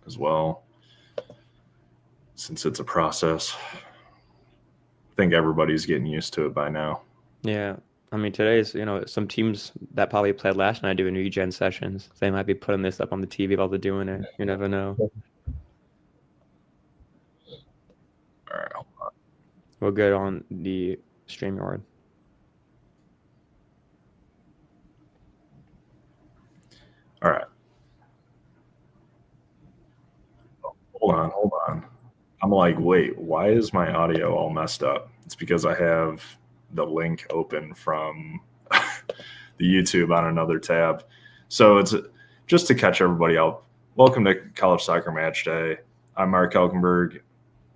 as well, since it's a process. I think everybody's getting used to it by now. Yeah. I mean, today's, some teams that probably played last night doing regen sessions. They might be putting this up on the TV while they're doing it. You never know. All right, hold on. We're good on the StreamYard. All right. Hold on. I'm like, wait, why is my audio all messed up? It's because I have the link open from the YouTube on another tab. So it's just to catch everybody up. Welcome to College Soccer Match Day. I'm Mark Elkenberg.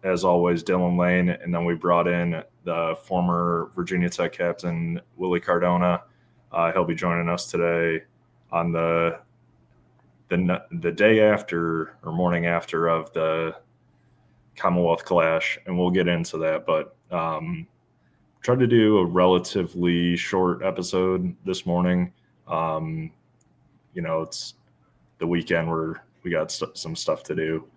As always, Dylan Lane, and then we brought in the former Virginia Tech captain, Willie Cardona. He'll be joining us today on the day after or morning after of the Commonwealth Clash, and we'll get into that. But tried to do a relatively short episode this morning. It's the weekend where we got some stuff to do.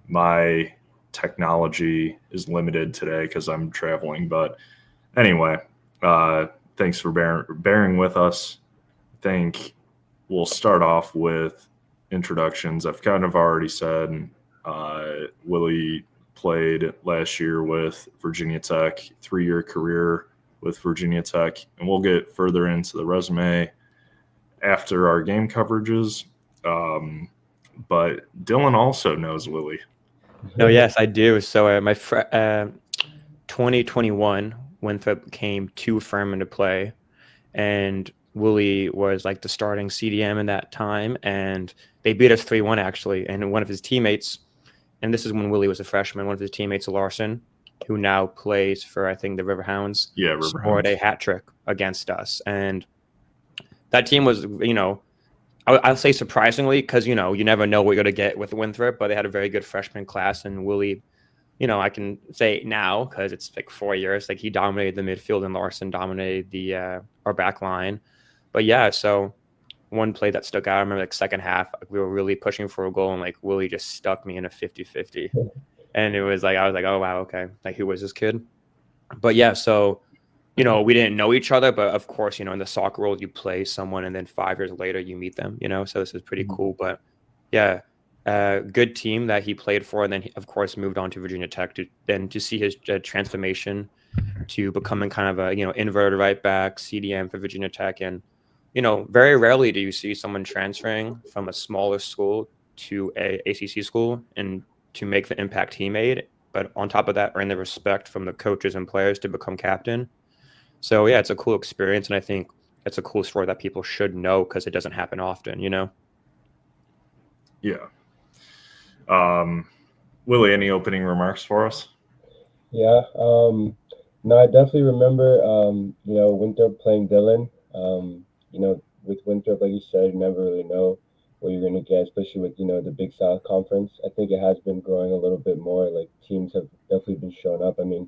My technology is limited today because I'm traveling. But anyway, thanks for bearing with us. I think we'll start off with introductions. I've kind of already said Willie played last year with Virginia Tech, 3-year career with Virginia Tech, and we'll get further into the resume after our game coverages. But Dylan also knows Willie. No, yes, I do. So my 2021, Winthrop came to Furman to play, and Willie was like the starting CDM in that time, and they beat us 3-1 actually. And one of his teammates, and this is when Willie was a freshman, one of his teammates, Larson, who now plays for, I think, the Riverhounds, scored a hat trick against us. And that team was, I'll say surprisingly, because, you never know what you're going to get with Winthrop, but they had a very good freshman class. And Willie, I can say now, because it's like 4 years, like he dominated the midfield and Larson dominated our back line. But yeah, so one play that stuck out, I remember like second half, we were really pushing for a goal and like Willie just stuck me in a 50-50. And it was like, I was like, oh, wow, okay. Like, who was this kid? But yeah, so, we didn't know each other, but of course, in the soccer world, you play someone and then 5 years later you meet them, so this is pretty cool. But yeah, good team that he played for. And then he, of course, moved on to Virginia Tech to see his transformation to becoming kind of a, inverted right back, CDM for Virginia Tech. And, very rarely do you see someone transferring from a smaller school to a ACC school and to make the impact he made. But on top of that, earn the respect from the coaches and players to become captain. So, yeah, it's a cool experience. And I think it's a cool story that people should know because it doesn't happen often, Yeah. Willie, any opening remarks for us? Yeah. No, I definitely remember, Winthrop playing Dylan. With Winthrop, like you said, you never really know what you're going to get, especially with, the Big South Conference. I think it has been growing a little bit more. Like, teams have definitely been showing up. I mean,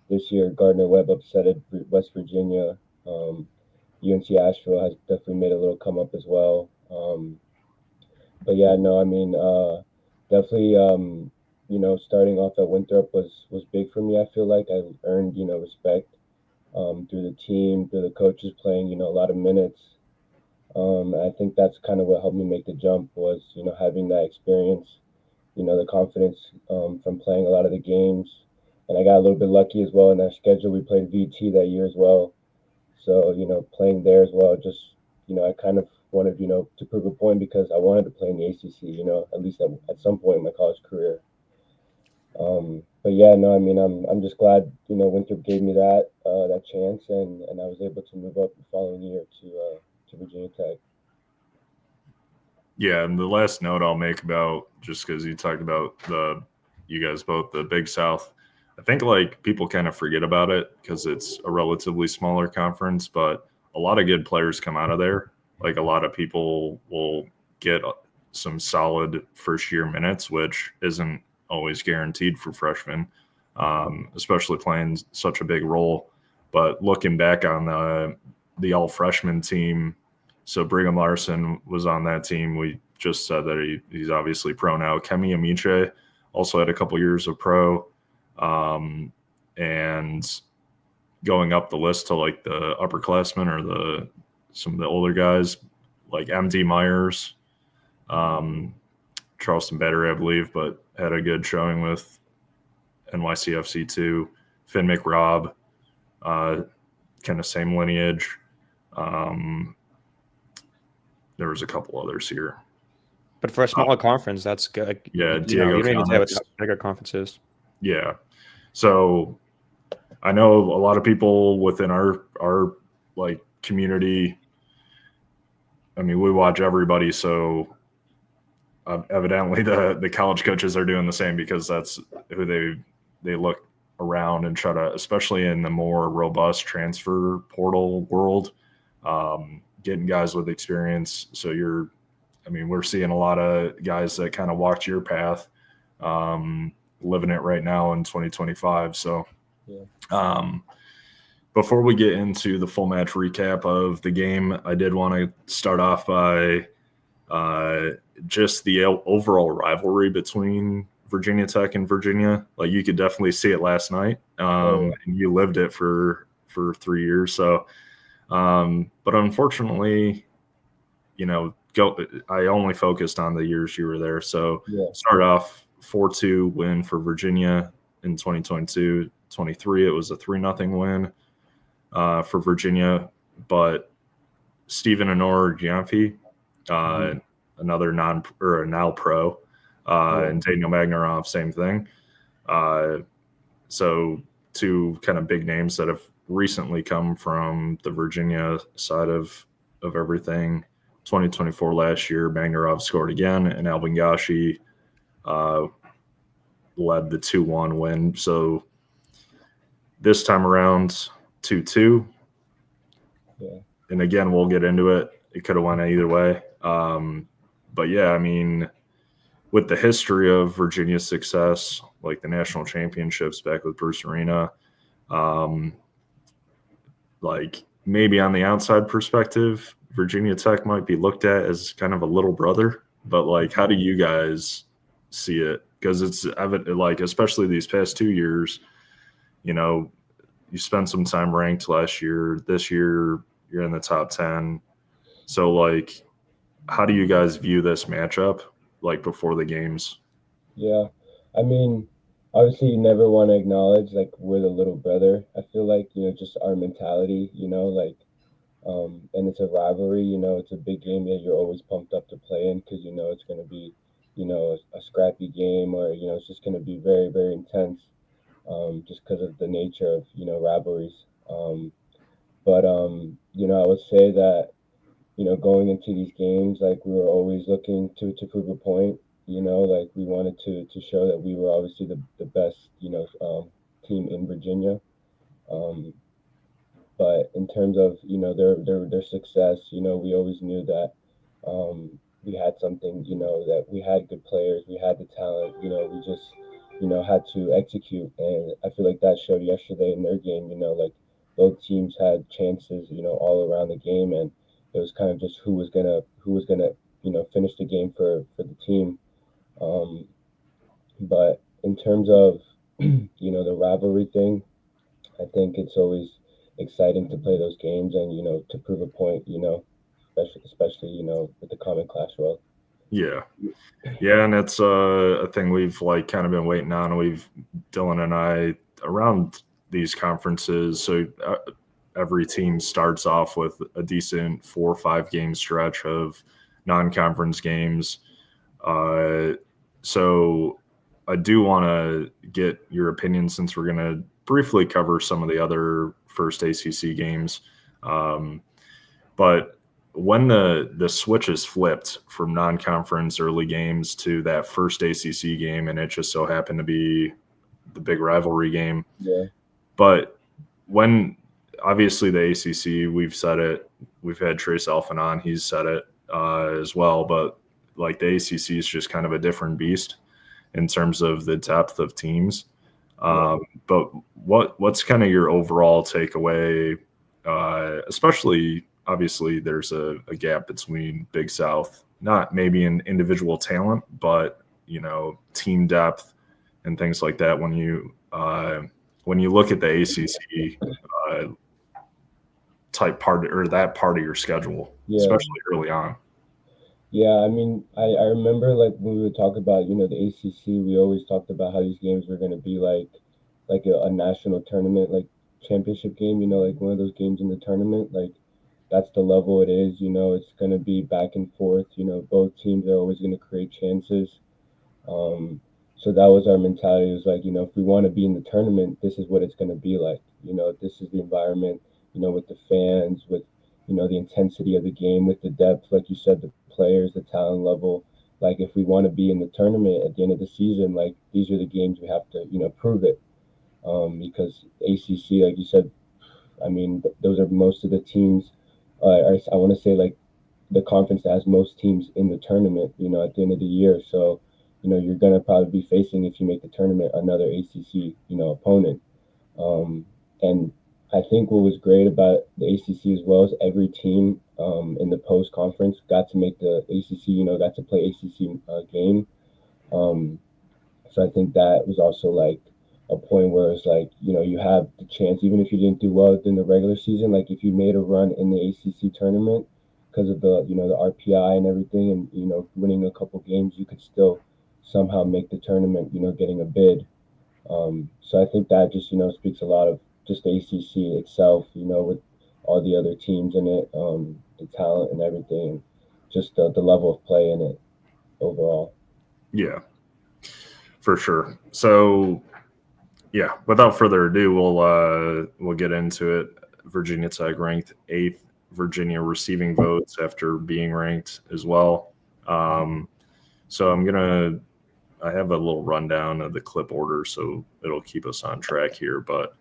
this year, Gardner-Webb upsetted West Virginia. UNC Asheville has definitely made a little come up as well. But yeah, no, I mean, definitely, starting off at Winthrop was big for me. I feel like I earned, respect through the team, through the coaches playing, a lot of minutes. I think that's kind of what helped me make the jump was, having that experience, the confidence from playing a lot of the games. And I got a little bit lucky as well in our schedule. We played VT that year as well. So, playing there as well, just, I kind of wanted, to prove a point because I wanted to play in the ACC, at least at some point in my college career. But yeah, no, I mean, I'm just glad, Winthrop gave me that chance and I was able to move up the following year to Virginia Tech. Yeah, and the last note I'll make about, just because you talked about you guys both, the Big South, I think like people kind of forget about it because it's a relatively smaller conference, but a lot of good players come out of there. Like a lot of people will get some solid first year minutes, which isn't always guaranteed for freshmen, especially playing such a big role. But looking back on the all freshman team, so Brigham Larson was on that team. We just said that he's obviously pro now. Kemi Amiche also had a couple years of pro, and going up the list to like the upperclassmen or some of the older guys like MD Myers, Charleston Battery, I believe, but had a good showing with NYCFC too. Finn McRobb, kind of same lineage. There was a couple others here. But for a smaller conference, that's good. Yeah, you don't even have Comics. bigger conferences. Yeah. So I know a lot of people within our like community. I mean, we watch everybody, so evidently the college coaches are doing the same because that's who they look around and try to, especially in the more robust transfer portal world, getting guys with experience. So we're seeing a lot of guys that kind of walked your path, living it right now in 2025. So, before we get into the full match recap of the game, I did want to start off by just the overall rivalry between Virginia Tech and Virginia. Like, you could definitely see it last night, and you lived it for 3 years. So, but unfortunately, I only focused on the years you were there. So start off 4-2 win for Virginia in 2022. 23, it was a 3-0 win for Virginia. But Stephen Honor Giamfi, another now pro, and Daniel Magnarov, same thing. So two kind of big names that have recently come from the Virginia side of everything. 2024 last year, Magnarov scored again, and Alvin Gashi led the 2-1 win. So this time around, 2-2. Yeah. And again, we'll get into it. It could have went either way. But yeah, I mean, with the history of Virginia's success, like the national championships back with Bruce Arena, like maybe on the outside perspective, Virginia Tech might be looked at as kind of a little brother. But like, how do you guys see it? Because it's evident, like, especially these past 2 years, you spent some time ranked last year. This year, you're in the top 10. So, like, how do you guys view this matchup, like, before the games? Yeah. I mean, obviously you never want to acknowledge like we're the little brother. I feel like, just our mentality, and it's a rivalry, it's a big game that you're always pumped up to play in because it's going to be, a scrappy game, or, it's just going to be very, very intense, just because of the nature of, rivalries. But I would say that, going into these games, like we were always looking to prove a point, like we wanted to show that we were obviously the best, team in Virginia. But in terms of, their success, we always knew that we had something, that we had good players, we had the talent, we just, had to execute. And I feel like that showed yesterday in their game, like both teams had chances, all around the game, and it was kind of just who was gonna finish the game for the team. But in terms of the rivalry thing, I think it's always exciting to play those games and to prove a point, especially with the Common Clash role. Yeah, and it's a thing we've like kind of been waiting on. Dylan and I, around these conferences, so every team starts off with a decent 4 or 5 game stretch of non-conference games. So I do want to get your opinion, since we're going to briefly cover some of the other first ACC games. But when the switch is flipped from non-conference early games to that first ACC game, and it just so happened to be the big rivalry game. Yeah. But when obviously the ACC, we've said it, we've had Trace Elfin on, he's said it as well, but like the ACC is just kind of a different beast in terms of the depth of teams. But what's kind of your overall takeaway, especially obviously there's a gap between Big South not maybe in individual talent, but team depth and things like that. When you look at the ACC type part or that part of your schedule, especially early on. Yeah, I mean, I remember like when we would talk about, the ACC, we always talked about how these games were going to be like a national tournament, like championship game, like one of those games in the tournament. Like that's the level it is, it's going to be back and forth. Both teams are always going to create chances. So that was our mentality. It was like, if we want to be in the tournament, this is what it's going to be like. This is the environment, with the fans, with, the intensity of the game, with the depth, like you said, the players, the talent level. Like if we want to be in the tournament at the end of the season, like these are the games we have to, prove it. Because ACC, like you said, I mean, those are most of the teams. I want to say like the conference that has most teams in the tournament, at the end of the year. So, you're going to probably be facing, if you make the tournament, another ACC, opponent. And I think what was great about the ACC as well is every team in the post-conference got to make the ACC, got to play ACC game. So I think that was also like a point where it's like, you have the chance, even if you didn't do well in the regular season, like if you made a run in the ACC tournament because of the, the RPI and everything and, winning a couple games, you could still somehow make the tournament, getting a bid. So I think that just, speaks a lot of just the ACC itself, with all the other teams in it, the talent and everything, just the level of play in it overall. Yeah, for sure. So, yeah, without further ado, we'll get into it. Virginia Tech ranked 8th, Virginia receiving votes after being ranked as well. So I have a little rundown of the clip order, so it'll keep us on track here. But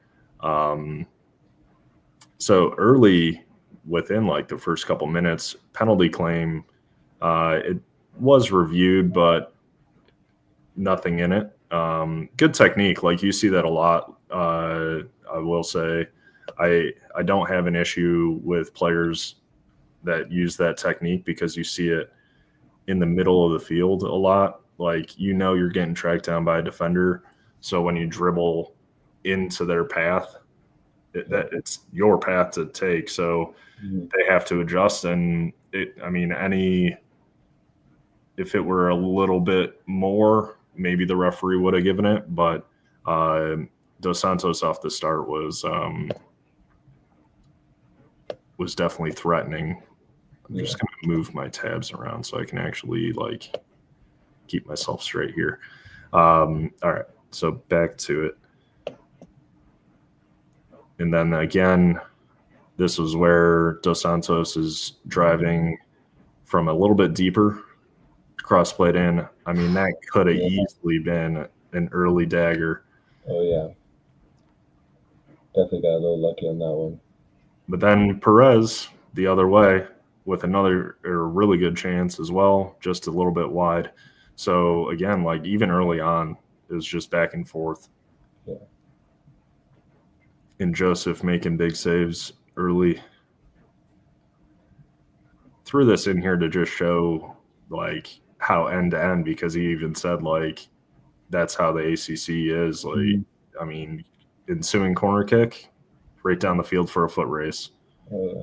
so early, within like the first couple minutes, penalty claim, it was reviewed, but nothing in it. Good technique. Like you see that a lot. I will say I don't have an issue with players that use that technique because you see it in the middle of the field a lot. Like, you're getting tracked down by a defender. So when you dribble into their path, it's your path to take. So they have to adjust. And if it were a little bit more, maybe the referee would have given it. But Dos Santos off the start was definitely threatening. I'm just going to move my tabs around so I can actually keep myself straight here. All right, so back to it. And then again, this was where Dos Santos is driving from a little bit deeper, cross-played in. I mean, that could have easily been an early dagger. Oh, yeah. Definitely got a little lucky on that one. But then Perez, the other way, with another really good chance as well, just a little bit wide. So, again, even early on, it was just back and forth. Yeah. And Joseph making big saves early. Threw this in here to just show, how end-to-end, because he even said, that's how the ACC is. I mean, ensuing corner kick, right down the field for a foot race. Oh, yeah.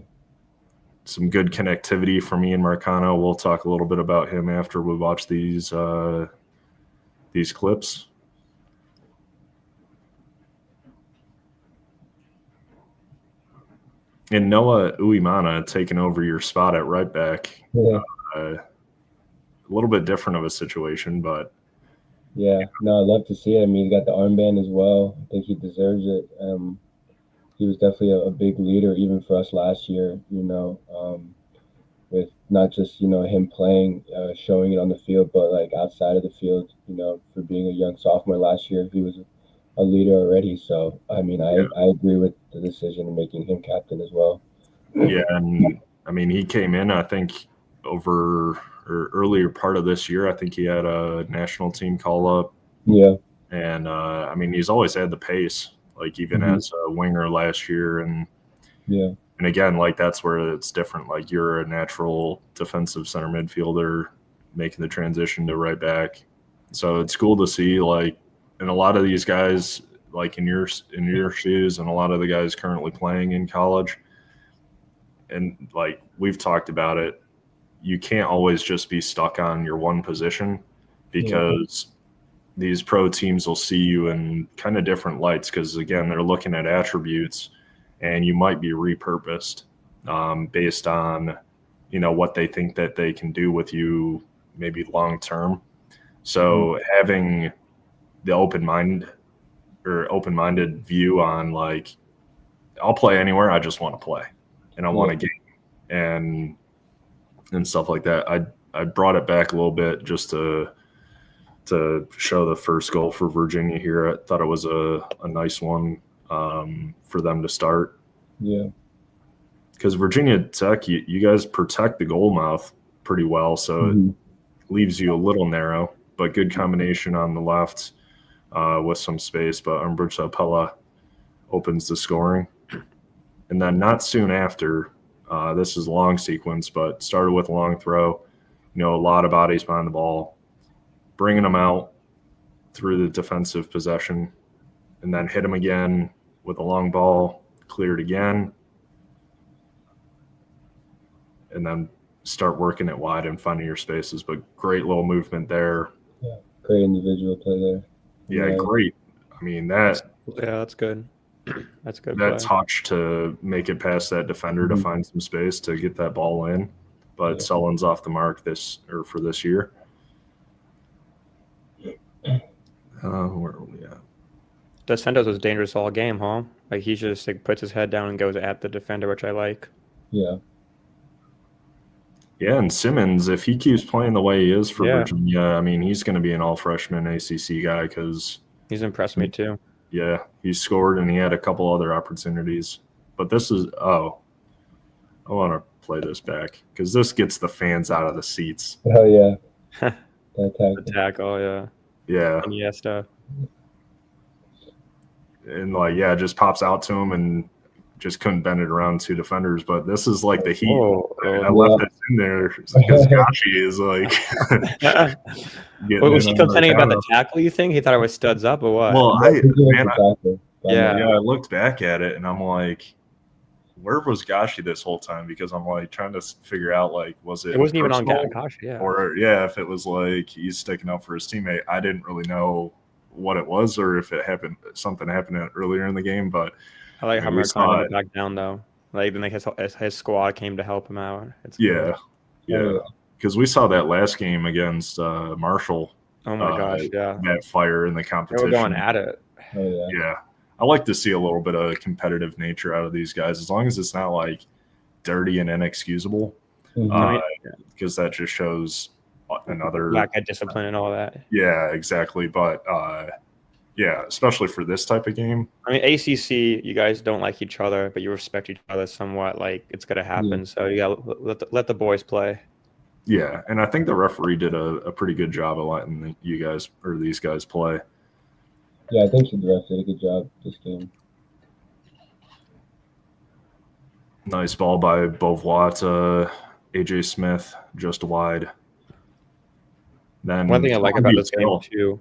Some good connectivity from Ian Marcano. We'll talk a little bit about him after we watch these clips. And Noah Uemana taking over your spot at right back. Yeah. A little bit different of a situation, but yeah. No, I love to see it. I mean, he got the armband as well. I think he deserves it. He was definitely a big leader, even for us last year, with not just, him playing, showing it on the field, but outside of the field, for being a young sophomore last year, he was a leader already. So, I mean, I agree with the decision of making him captain as well. Yeah, and I mean, he came in, I think, earlier part of this year. I think he had a national team call up. Yeah. And, I mean, he's always had the pace, even as a winger last year. And And again, like that's where it's different. Like you're a natural defensive center midfielder making the transition to right back. So it's cool to see, like, and a lot of these guys, like in your shoes, and a lot of the guys currently playing in college, and like we've talked about it, you can't always just be stuck on your one position because these pro teams will see you in kind of different lights because, again, they're looking at attributes and you might be repurposed based on, what they think that they can do with you maybe long term. So having the open-minded view on, like, I'll play anywhere, I just want to play and I want a game and stuff like that. I brought it back a little bit just to show the first goal for Virginia here. I thought it was a nice one for them to start. Yeah. Because Virginia Tech, you guys protect the goal mouth pretty well, so it leaves you a little narrow, but good combination on the left with some space. But Umberto Pella opens the scoring. And then not soon after, this is a long sequence, but started with a long throw, a lot of bodies behind the ball, bringing them out through the defensive possession, and then hit them again with a long ball, cleared again, and then start working it wide and finding your spaces. But great little movement there. Yeah, great individual play there. Yeah, great. I mean, that's good. That's good. That touch to make it past that defender to find some space to get that ball in. But Sullen's off the mark for this year. Where are we at? Defenders was dangerous all game, huh? Like he just puts his head down and goes at the defender, which I like. Yeah. Yeah, and Simmons, if he keeps playing the way he is for Virginia, I mean, he's going to be an all-freshman ACC guy because he's impressed me too. Yeah, he scored and he had a couple other opportunities. But this is I want to play this back because this gets the fans out of the seats. Oh yeah, the tackle, yeah. Iniesta. And it just pops out to him and just couldn't bend it around two defenders. But this is like the heat. I left it in there because Gachi is was he complaining about the tackle, you think? He thought I was studs up or what? Well, I looked back at it and I'm like, where was Gashi this whole time? Because I'm trying to figure out was it? It wasn't even on Gashi, or if it was he's sticking up for his teammate. I didn't really know what it was or if something happened earlier in the game. But I like how Americano went back down though. Then his squad came to help him out. It's cool. Yeah. Because we saw that last game against Marshall. Oh my gosh, yeah. That fire in the competition. They were going at it. Oh, yeah. I like to see a little bit of competitive nature out of these guys, as long as it's not dirty and inexcusable, because that just shows another lack of discipline and all that. Yeah, exactly. But especially for this type of game. I mean, ACC, you guys don't like each other, but you respect each other somewhat. It's gonna happen. So you gotta let the boys play. Yeah, and I think the referee did a pretty good job of letting these guys play. Yeah, I think the ref did a good job this game. Nice ball by Beauvois to AJ Smith, just wide. Then one thing I like about this game too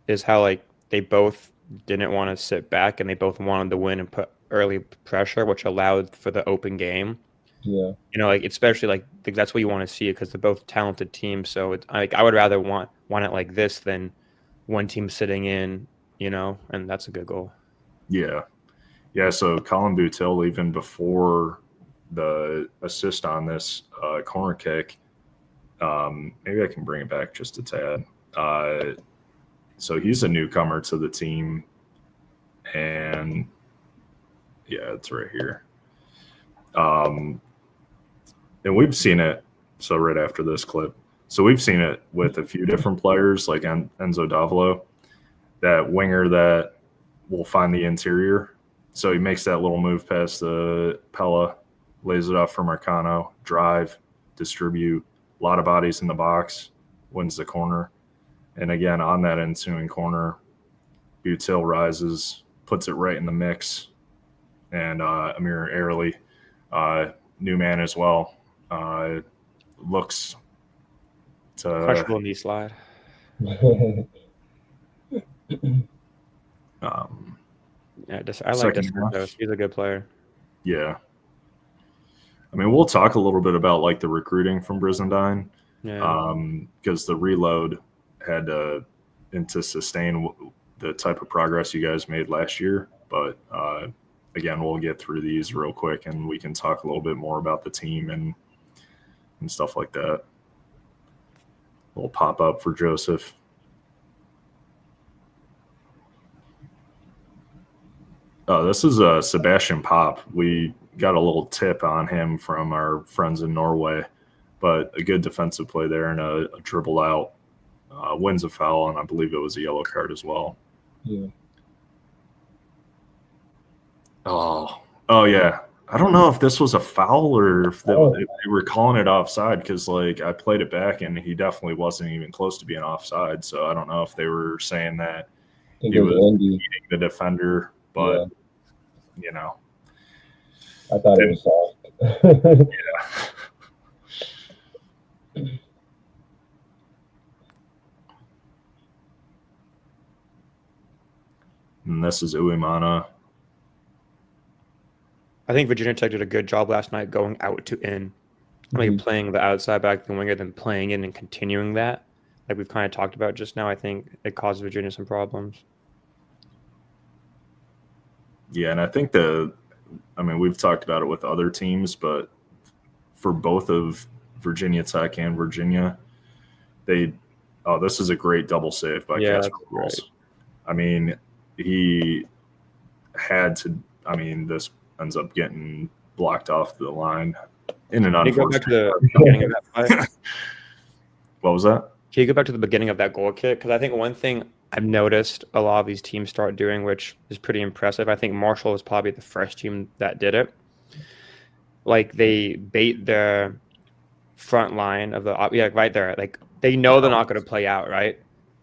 is how they both didn't want to sit back and they both wanted to win and put early pressure, which allowed for the open game. Yeah. Especially that's what you want to see because they're both talented teams. So I would rather want it like this than one team sitting in. And that's a good goal. Yeah. Yeah, so Colin Boutil, even before the assist on this corner kick, maybe I can bring it back just a tad. So he's a newcomer to the team, and yeah, it's right here. And we've seen it, so right after this clip. So we've seen it with a few different players like Enzo Davolo, that winger that will find the interior. So he makes that little move past the Pella, lays it off for Marcano, drive, distribute, a lot of bodies in the box, wins the corner. And again, on that ensuing corner, Boutil rises, puts it right in the mix, and Amir Airley New man as well. Looks to Questionable knee slide. Yeah, I like second half. DeSantos. He's a good player. Yeah. I mean, we'll talk a little bit about like the recruiting from Brizendine, Yeah. because the reload had to sustain the type of progress you guys made last year. But again, we'll get through these real quick, and we can talk a little bit more about the team and stuff like that. Little pop up for Joseph. This is Sebastian Pop. We got a little tip on him from our friends in Norway, but a good defensive play there and a dribble out, wins a foul, and I believe it was a yellow card as well. Yeah. Oh yeah. I don't know if this was a foul or if they were calling it offside, because like I played it back and he definitely wasn't even close to being offside. So I don't know if they were saying that he was beating the defender, but you know, I thought it was soft. Yeah. And this is Uemana. I think Virginia Tech did a good job last night going out to in. Like playing the outside back, the winger, then playing in and continuing that. Like we've kind of talked about just now, I think it caused Virginia some problems. Yeah, and I think we've talked about it with other teams, but for both of Virginia Tech and Virginia, this is a great double save by Casper Rolls. I mean, he had to. I mean, this ends up getting blocked off the line in an unfortunate. Can you go back to the beginning of that fight? What was that? Can you go back to the beginning of that goal kick? Because I think one thing I've noticed a lot of these teams start doing, which is pretty impressive. I think Marshall was probably the first team that did it. Like they bait the front line of the right there. Like they know they're not going to play out, right?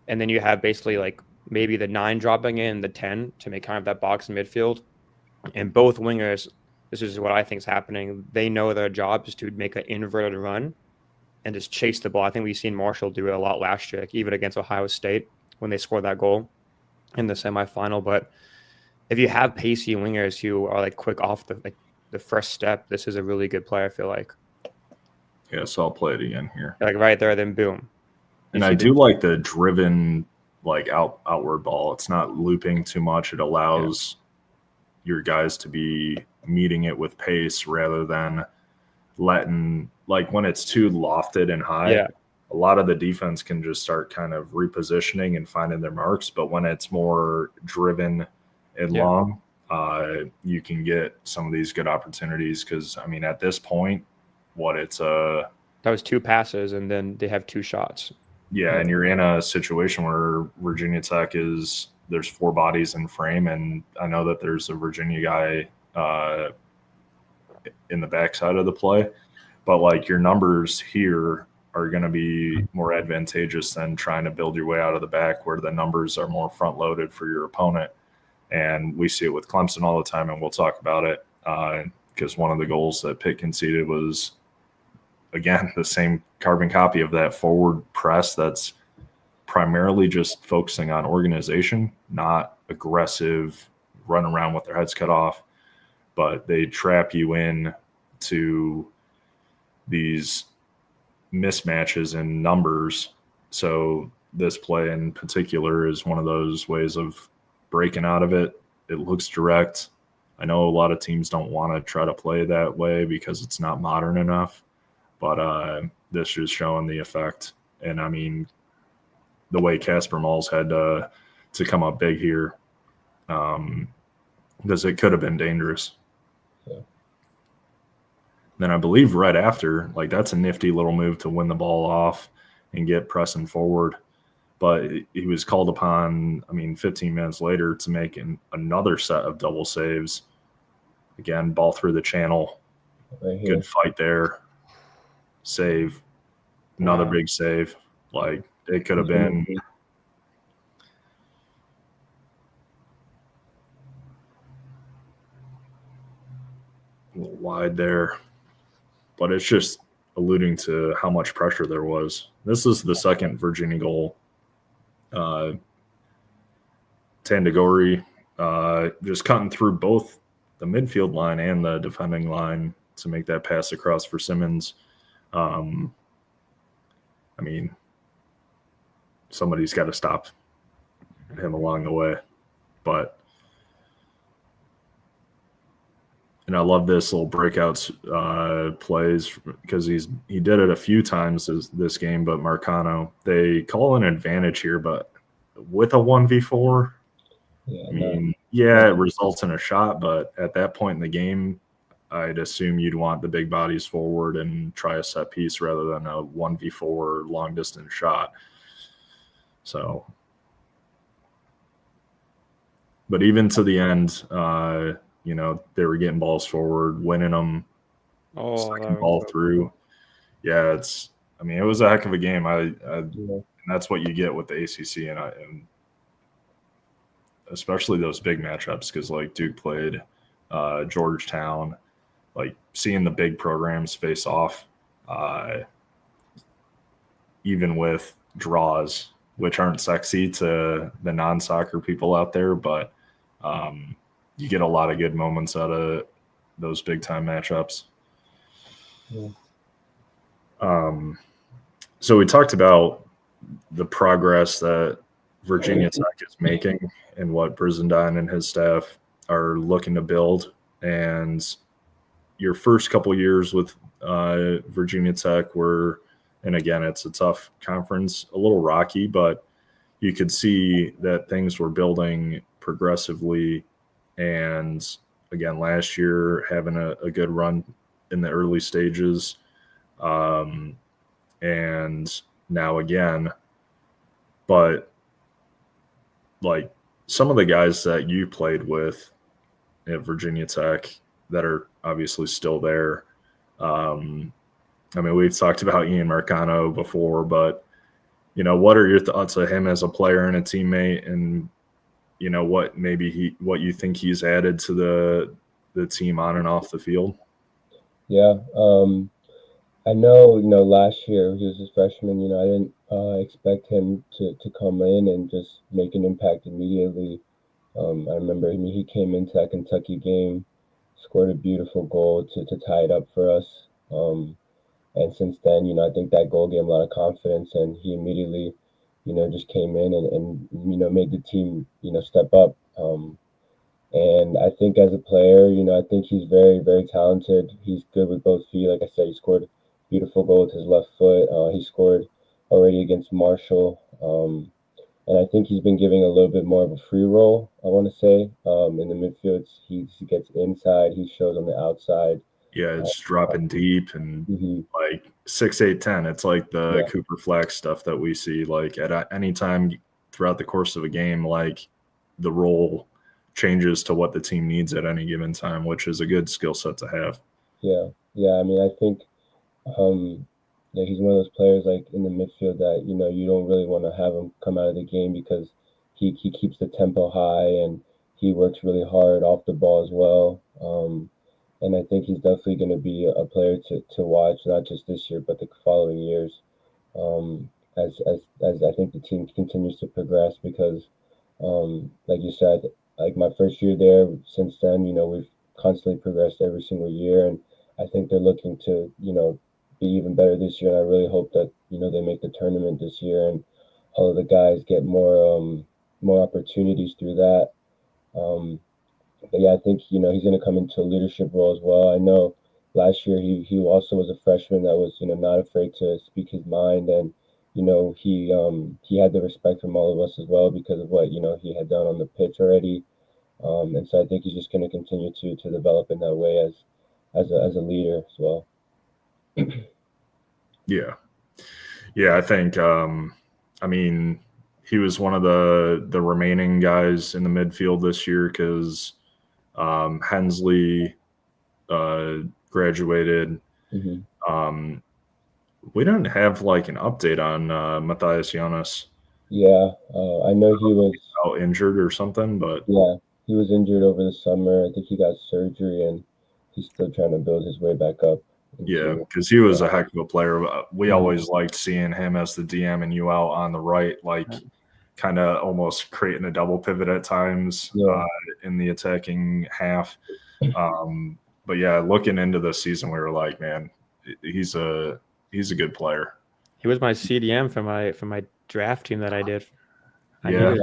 And then you have basically like maybe the 9 dropping in, the 10 to make kind of that box in midfield. And both wingers, this is what I think is happening. They know their job is to make an inverted run and just chase the ball. I think we've seen Marshall do it a lot last year, like even against Ohio State when they scored that goal in the semifinal. But if you have pacey wingers who are like quick off the first step, this is a really good player, I feel like. Yeah, so I'll play it again here. Like right there, then boom. And I do like the driven, like outward ball. It's not looping too much. It allows your guys to be meeting it with pace rather than letting, like when it's too lofted and high, a lot of the defense can just start kind of repositioning and finding their marks. But when it's more driven and long, you can get some of these good opportunities. Because, I mean, at this point, that was 2 passes and then they have 2 shots. Yeah, and you're in a situation where Virginia Tech there's 4 bodies in frame, and I know that there's a Virginia guy in the backside of the play, but like your numbers here are going to be more advantageous than trying to build your way out of the back where the numbers are more front loaded for your opponent. And we see it with Clemson all the time, and we'll talk about it because one of the goals that Pitt conceded was, again, the same carbon copy of that forward press that's primarily just focusing on organization, not aggressive, run around with their heads cut off, but they trap you in to these mismatches in numbers. So this play in particular is one of those ways of breaking out of it. It looks direct. I know a lot of teams don't want to try to play that way because it's not modern enough, but this is showing the effect. And I mean, the way Casper Malls had to come up big here, because it could have been dangerous. Yeah. Then I believe right after, like that's a nifty little move to win the ball off and get pressing forward. But he was called upon, 15 minutes later to make another set of double saves. Again, ball through the channel. Right, good fight there. Save. Another big save. Like it could have been. little wide there, but it's just alluding to how much pressure there was. This is the second Virginia goal. Tandagori just cutting through both the midfield line and the defending line to make that pass across for Simmons. I mean, somebody's got to stop him along the way. But and I love this little breakouts plays because he did it a few times this game. But Marcano, they call an advantage here, but with a 1v4, Yeah, I mean, yeah, it results in a shot, but at that point in the game, I'd assume you'd want the big bodies forward and try a set piece rather than a 1v4 long distance shot. So, but even to the end, you know, they were getting balls forward, winning them, second ball through. Yeah, I mean, it was a heck of a game. And that's what you get with the ACC, and especially those big matchups, because like Duke played Georgetown, like seeing the big programs face off, even with draws, which aren't sexy to the non-soccer people out there, but you get a lot of good moments out of those big time matchups. Yeah. So we talked about the progress that Virginia Tech is making and what Brizendine and his staff are looking to build. And your first couple years with Virginia Tech were, and again, it's a tough conference, a little rocky, but you could see that things were building progressively. And again, last year having a good run in the early stages. And now again, but like some of the guys that you played with at Virginia Tech that are obviously still there. I mean, we've talked about Ian Marcano before, but you know, what are your thoughts of him as a player and a teammate, and you know what you think he's added to the team on and off the field? Yeah, I know, you know, last year he was a freshman, you know, I didn't expect him to come in and just make an impact immediately. I remember, I mean, he came into that Kentucky game, scored a beautiful goal to tie it up for us. And since then, you know, I think that goal gave him a lot of confidence, and he immediately, you know, just came in and you know, made the team, you know, step up. And I think as a player, you know, I think he's very, very talented. He's good with both feet. Like I said, he scored a beautiful goal with his left foot. He scored already against Marshall. And I think he's been giving a little bit more of a free role, I want to say. In the midfield, he gets inside, he shows on the outside. Yeah, it's dropping deep and like 6, 8, 10. It's like the Cooper Flax stuff that we see like at any time throughout the course of a game, like the role changes to what the team needs at any given time, which is a good skill set to have. Yeah. I mean, I think yeah, he's one of those players like in the midfield that, you know, you don't really want to have him come out of the game because he keeps the tempo high and he works really hard off the ball as well. And I think he's definitely going to be a player to watch, not just this year, but the following years, as I think the team continues to progress. Because, like you said, like my first year there, since then, you know, we've constantly progressed every single year, and I think they're looking to, you know, be even better this year. And I really hope that, you know, they make the tournament this year, and all of the guys get more opportunities through that. But yeah, I think, you know, he's going to come into a leadership role as well. I know last year he also was a freshman that was, you know, not afraid to speak his mind, and you know, he had the respect from all of us as well because of what, you know, he had done on the pitch already. And so I think he's just going to continue to develop in that way as a leader as well. Yeah, I think I mean, he was one of the remaining guys in the midfield this year because Hensley graduated. We don't have like an update on Matthias Jonas. Yeah, I know he was out injured or something, but yeah, he was injured over the summer. I think he got surgery, and he's still trying to build his way back up. Yeah, because he was a heck of a player. We always liked seeing him as the DM and you out on the right, like kind of almost creating a double pivot at times in the attacking half. But yeah, looking into the season, we were like, man, he's a good player. He was my CDM for my draft team that I did. Yeah,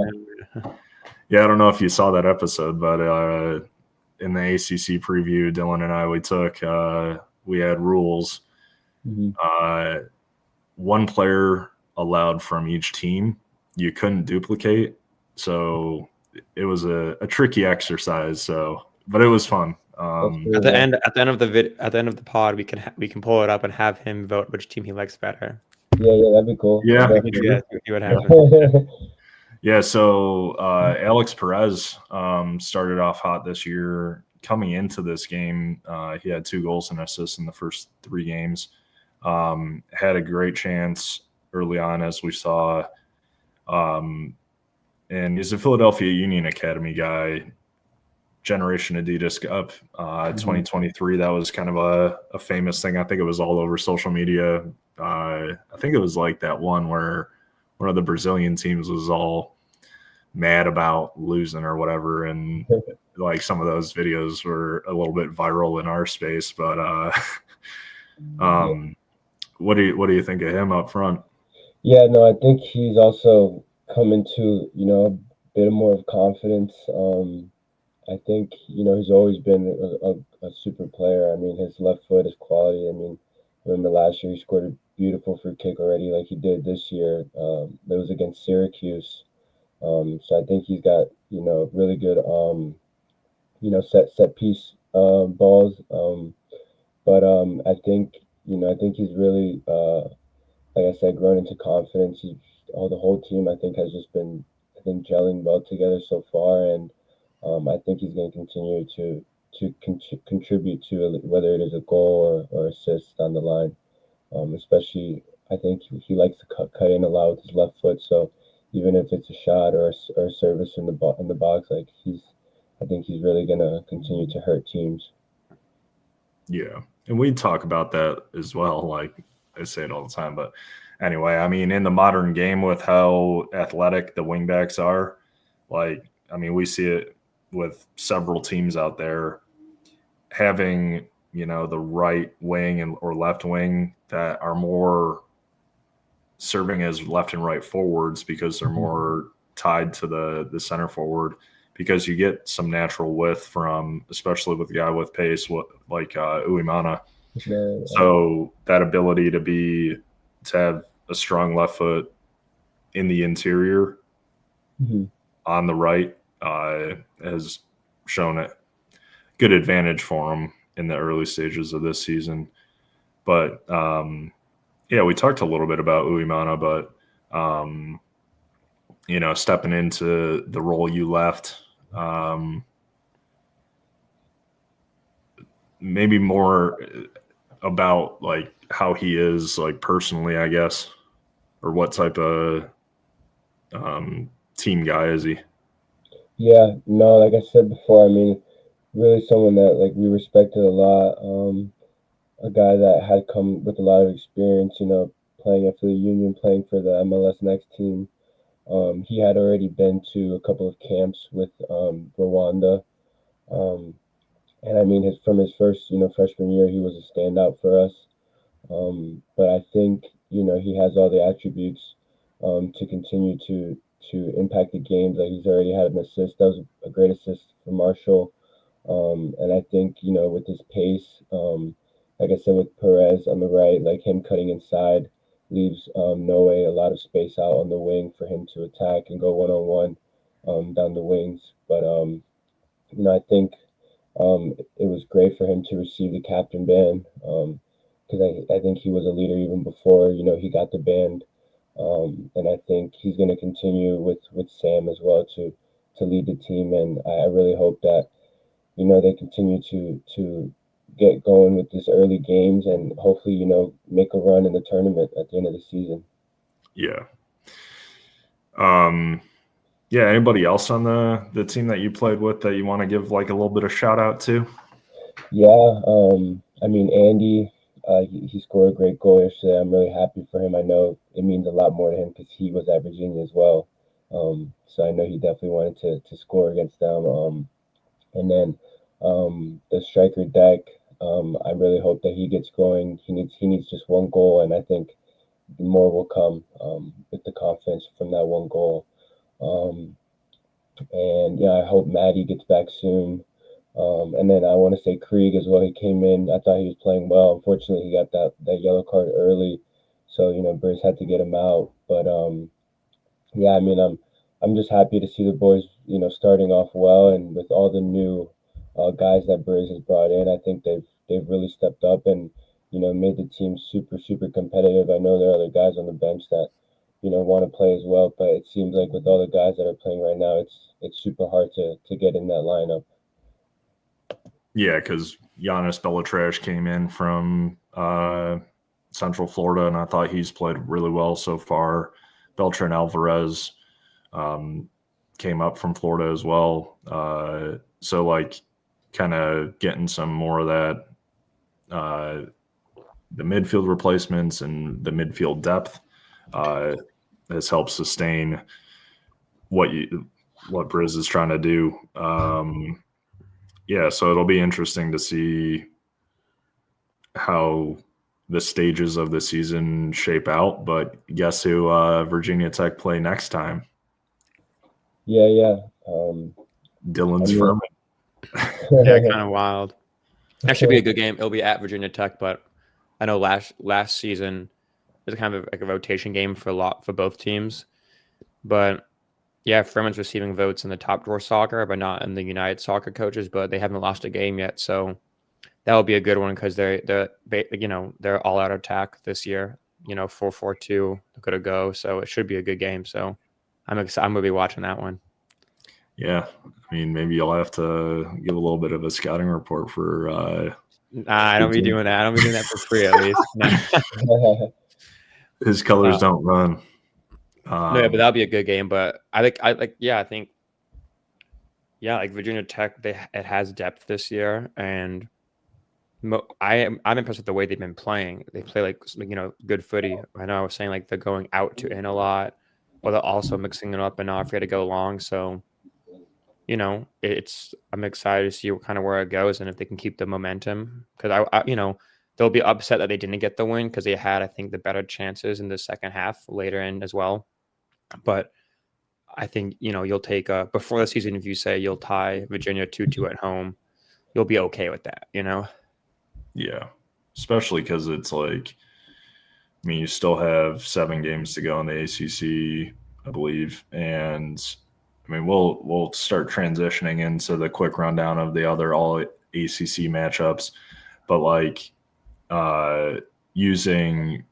I don't know if you saw that episode, but in the ACC preview, Dylan and I we had rules. One player allowed from each team. You couldn't duplicate, so it was a tricky exercise. But it was fun. At the end of the pod, we can pull it up and have him vote which team he likes better. Yeah, that'd be cool. Yeah, see what happens. Yeah, so Alex Perez started off hot this year. Coming into this game, he had 2 goals and assists in the first 3 games. Had a great chance early on, as we saw. And he's a Philadelphia Union Academy guy, Generation Adidas Cup 2023. That was kind of a famous thing. I think it was all over social media. I think it was like that one where one of the Brazilian teams was all mad about losing or whatever, and like some of those videos were a little bit viral in our space. But what do you think of him up front? Yeah, no, I think he's also coming to a bit more of confidence. I think he's always been a super player. I mean, his left foot is quality. I mean, remember last year he scored a beautiful free kick already, like he did this year. That was against Syracuse. So I think he's got really good set piece balls. But I think he's really like I said, grown into confidence. The whole team I think has just been gelling well together so far, and I think he's going to continue to contribute to whether it is a goal or assist on the line. Especially, I think he likes to cut in a lot with his left foot. So even if it's a shot or a service in the box, like I think he's really going to continue to hurt teams. Yeah, and we talk about that as well. Like I say it all the time, but anyway, I mean, in the modern game with how athletic the wingbacks are, like I mean, we see it with several teams out there having the right wing or left wing that are more serving as left and right forwards because they're more tied to the center forward, because you get some natural width from, especially with the guy with pace, like Uemana. So that ability to have a strong left foot in the interior on the right has shown a good advantage for him in the early stages of this season. But yeah, we talked a little bit about Uemana, but stepping into the role you left, maybe more about like how he is like personally, I guess, or what type of team guy is he? Yeah, no, like I said before, I mean, really someone that like we respected a lot. A guy that had come with a lot of experience, playing for the Union, playing for the MLS Next team. He had already been to a couple of camps with Rwanda. And I mean, from his first, freshman year, he was a standout for us. But I think, he has all the attributes to continue to impact the games. Like he's already had an assist. That was a great assist for Marshall. And I think, with his pace, like I said, with Perez on the right, like him cutting inside leaves Noe a lot of space out on the wing for him to attack and go one-on-one down the wings. But, I think it was great for him to receive the captain band because I think he was a leader even before, he got the band. And I think he's going to continue with Sam as well to lead the team. And I really hope that, they continue to get going with this early games and hopefully, make a run in the tournament at the end of the season. Yeah. Yeah. Anybody else on the team that you played with that you want to give like a little bit of shout out to? Yeah, I mean, Andy, he scored a great goal yesterday. I'm really happy for him. I know it means a lot more to him because he was at Virginia as well. So I know he definitely wanted to score against them. And then the striker deck, I really hope that he gets going. He needs just one goal, and I think more will come with the confidence from that one goal. Um, and yeah, I hope Maddie gets back soon. And then I want to say Krieg as well. He came in. I thought he was playing well. Unfortunately, he got that yellow card early, so Bruce had to get him out. But yeah, I mean, I'm just happy to see the boys, starting off well, and with all the new guys that Bruce has brought in, I think they've really stepped up and made the team super super competitive. I know there are other guys on the bench that want to play as well, but it seems like with all the guys that are playing right now, it's super hard to get in that lineup. Yeah, because Giannis Bellatrash came in from Central Florida, and I thought he's played really well so far. Beltran Alvarez came up from Florida as well. So, like, kind of getting some more of that, the midfield replacements and the midfield depth has helped sustain what Briz is trying to do. Yeah, so it'll be interesting to see how the stages of the season shape out. But guess who Virginia Tech play next time? Yeah. Dylan's I mean- Furman. Yeah, kind of wild. That should be a good game. It'll be at Virginia Tech, but I know last season it was kind of like a rotation game for both teams. But yeah, Furman's receiving votes in the Top Drawer Soccer, but not in the United Soccer Coaches. But they haven't lost a game yet, so that'll be a good one because they're all out attack this year. 4-4-2, good to go. So it should be a good game. So I'm excited. I'm gonna be watching that one. Yeah, I mean, maybe you'll have to give a little bit of a scouting report for. I don't be doing that. I don't be doing that for free, at least. No. His colors don't run. No, but that'll be a good game. But I think like Virginia Tech, it has depth this year, and I'm impressed with the way they've been playing. They play like good footy. I know I was saying like they're going out to in a lot, but they're also mixing it up enough for it to go long. So, I'm excited to see where it goes and if they can keep the momentum, because they'll be upset that they didn't get the win because they had, I think, the better chances in the second half later in as well. But I think, you'll take before the season, if you say you'll tie Virginia 2-2 at home, you'll be okay with that, Yeah, especially because it's like, I mean, you still have 7 games to go in the ACC, I believe, and I mean, we'll start transitioning into the quick rundown of the other all ACC matchups, but like using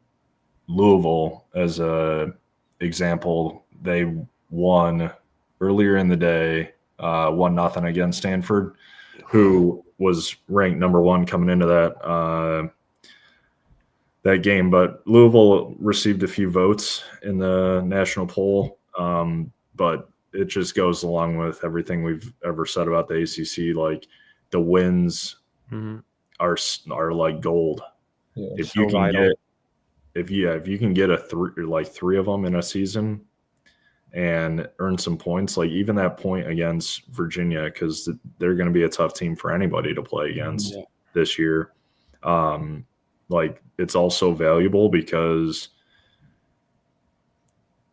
Louisville as a example, they won earlier in the day, 1-0 against Stanford, who was ranked number 1 coming into that game. But Louisville received a few votes in the national poll, but it just goes along with everything we've ever said about the ACC. Like, the wins are like gold. Yeah, if so you can vital. if you can get three of them in a season and earn some points, like even that point against Virginia, because they're going to be a tough team for anybody to play against this year. Like, it's also valuable because,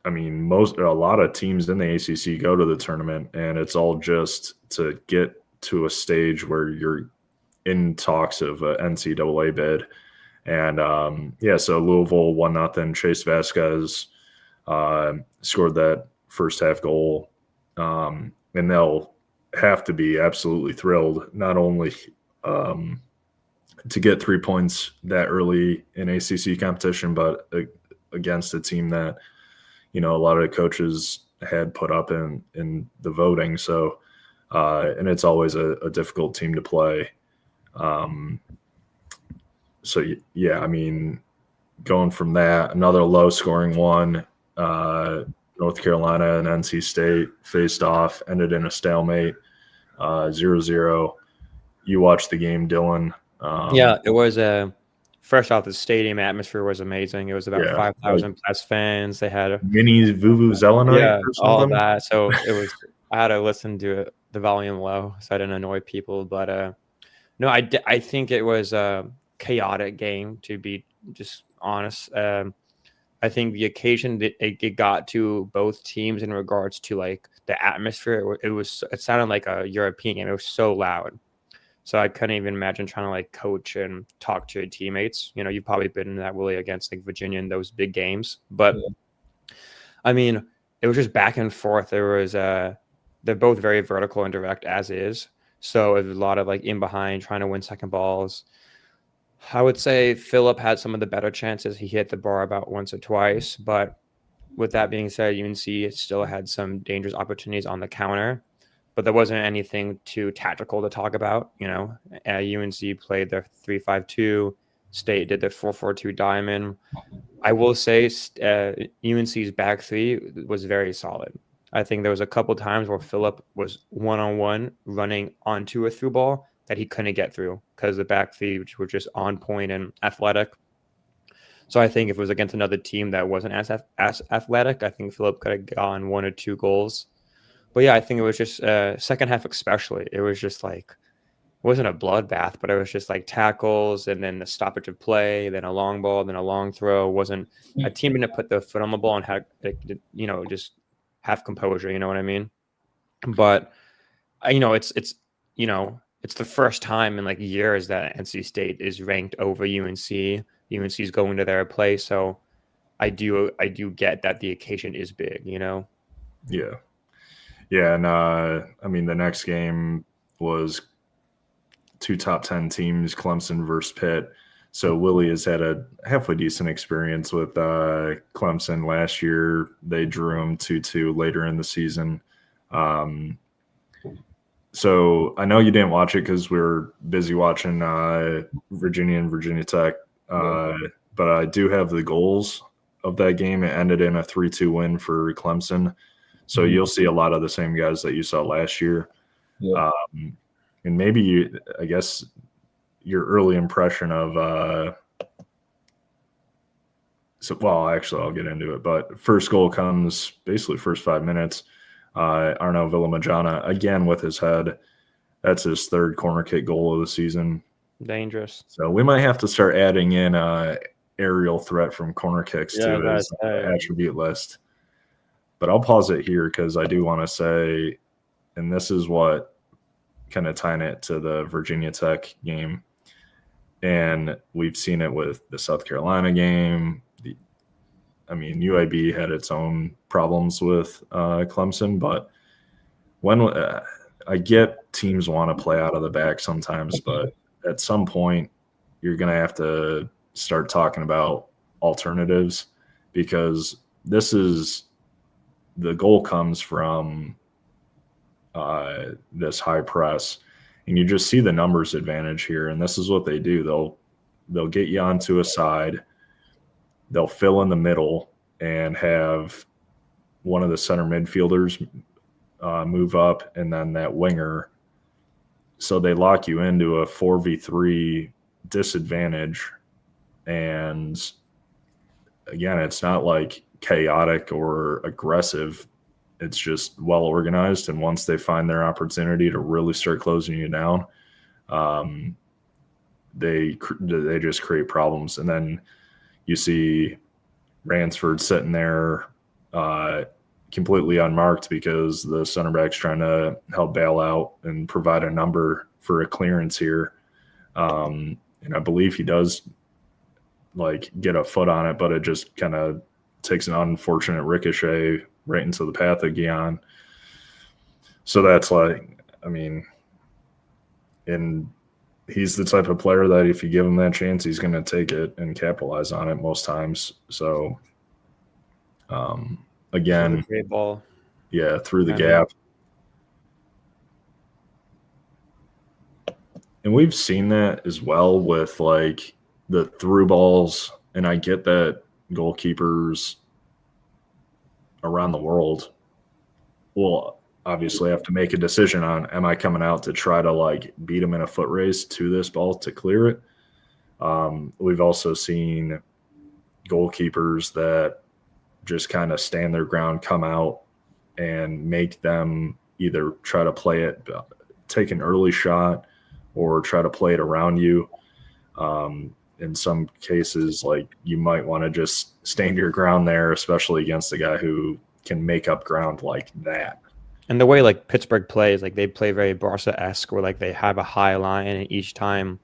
I mean, a lot of teams in the ACC go to the tournament, and it's all just to get to a stage where you're in talks of an NCAA bid. And so Louisville 1-0. Chase Vasquez scored that first half goal, and they'll have to be absolutely thrilled not only to get 3 points that early in ACC competition, but against a team that a lot of the coaches had put up in the voting. So, and it's always a difficult team to play. So, yeah, I mean, going from that, another low-scoring one, North Carolina and NC State faced off, ended in a stalemate, 0-0. you watched the game, Dylan. Yeah, it was first off, the stadium atmosphere was amazing. It was about Yeah, 5,000 plus fans. They had mini Vuvuzelanite or all something. that. So it was. I had to listen to it, the volume low, so I didn't annoy people. But no, I think it was a chaotic game, to be just honest. I think the occasion that it got to both teams in regards to like the atmosphere, it sounded like a European game. It was so loud. So I couldn't even imagine trying to like coach and talk to your teammates. You know, you've probably been in that, Willie, against like Virginia in those big games. But I mean, it was just back and forth. They're both very vertical and direct as is. So it was a lot of like in behind trying to win second balls. I would say Philip had some of the better chances. He hit the bar about once or twice. But with that being said, UNC still had some dangerous opportunities on the counter. But there wasn't anything too tactical to talk about. You know, UNC played their 3-5-2. State did their 4-4-2 diamond. I will say UNC's back three was very solid. I think there was a couple times where Philip was one-on-one running onto a through ball that he couldn't get through because the back three were just on point and athletic. So I think if it was against another team that wasn't as athletic, I think Philip could have gone 1 or 2 goals. But yeah, I think it was just second half especially. It was just like, it wasn't a bloodbath, but it was just like tackles and then the stoppage of play, then a long ball, then a long throw. Wasn't a team didn't put the foot on the ball and had, you know, just have composure. You know what I mean? But you know, it's you know, it's the first time in like years that NC State is ranked over UNC. UNC is going to their place, so I do get that the occasion is big. You know? Yeah. Yeah, and I mean, the next game was 2 top 10 teams, Clemson versus Pitt. So Willie has had a halfway decent experience with Clemson last year. They drew him 2-2 later in the season. So I know you didn't watch it because we were busy watching Virginia and Virginia Tech. But I do have the goals of that game. It ended in a 3-2 win for Clemson. So you'll see a lot of the same guys that you saw last year. Yeah. And maybe I guess your early impression of well, actually, I'll get into it. But first goal comes basically first 5 minutes. Arnaud Villamajana, again with his head. That's his 3rd corner kick goal of the season. Dangerous. So we might have to start adding in aerial threat from corner kicks to his attribute list. But I'll pause it here because I do want to say, and this is what kind of tying it to the Virginia Tech game, and we've seen it with the South Carolina game. UAB had its own problems with Clemson, but when I get teams want to play out of the back sometimes, but at some point you're going to have to start talking about alternatives because the goal comes from this high press, and you just see the numbers advantage here. And this is what they do. They'll get you onto a side. They'll fill in the middle and have one of the center midfielders move up, and then that winger. So they lock you into a 4v3 disadvantage. And again, it's not like chaotic or aggressive. It's just well organized, and once they find their opportunity to really start closing you down, they just create problems. And then you see Ransford sitting there completely unmarked because the center back's trying to help bail out and provide a number for a clearance here. And I believe he does like get a foot on it, but it just kind of takes an unfortunate ricochet right into the path of Guion. So that's like, and he's the type of player that if you give him that chance, he's going to take it and capitalize on it most times. So again, great ball. Yeah, through the gap. And we've seen that as well with like the through balls. And I get that goalkeepers around the world will obviously have to make a decision on, am I coming out to try to like beat them in a foot race to this ball to clear it? We've also seen goalkeepers that just kind of stand their ground, come out and make them either try to play it, take an early shot, or try to play it around you. In some cases, like you might want to just stand your ground there, especially against a guy who can make up ground like that. And the way like Pittsburgh plays, like they play very Barca-esque, where like they have a high line, and each time,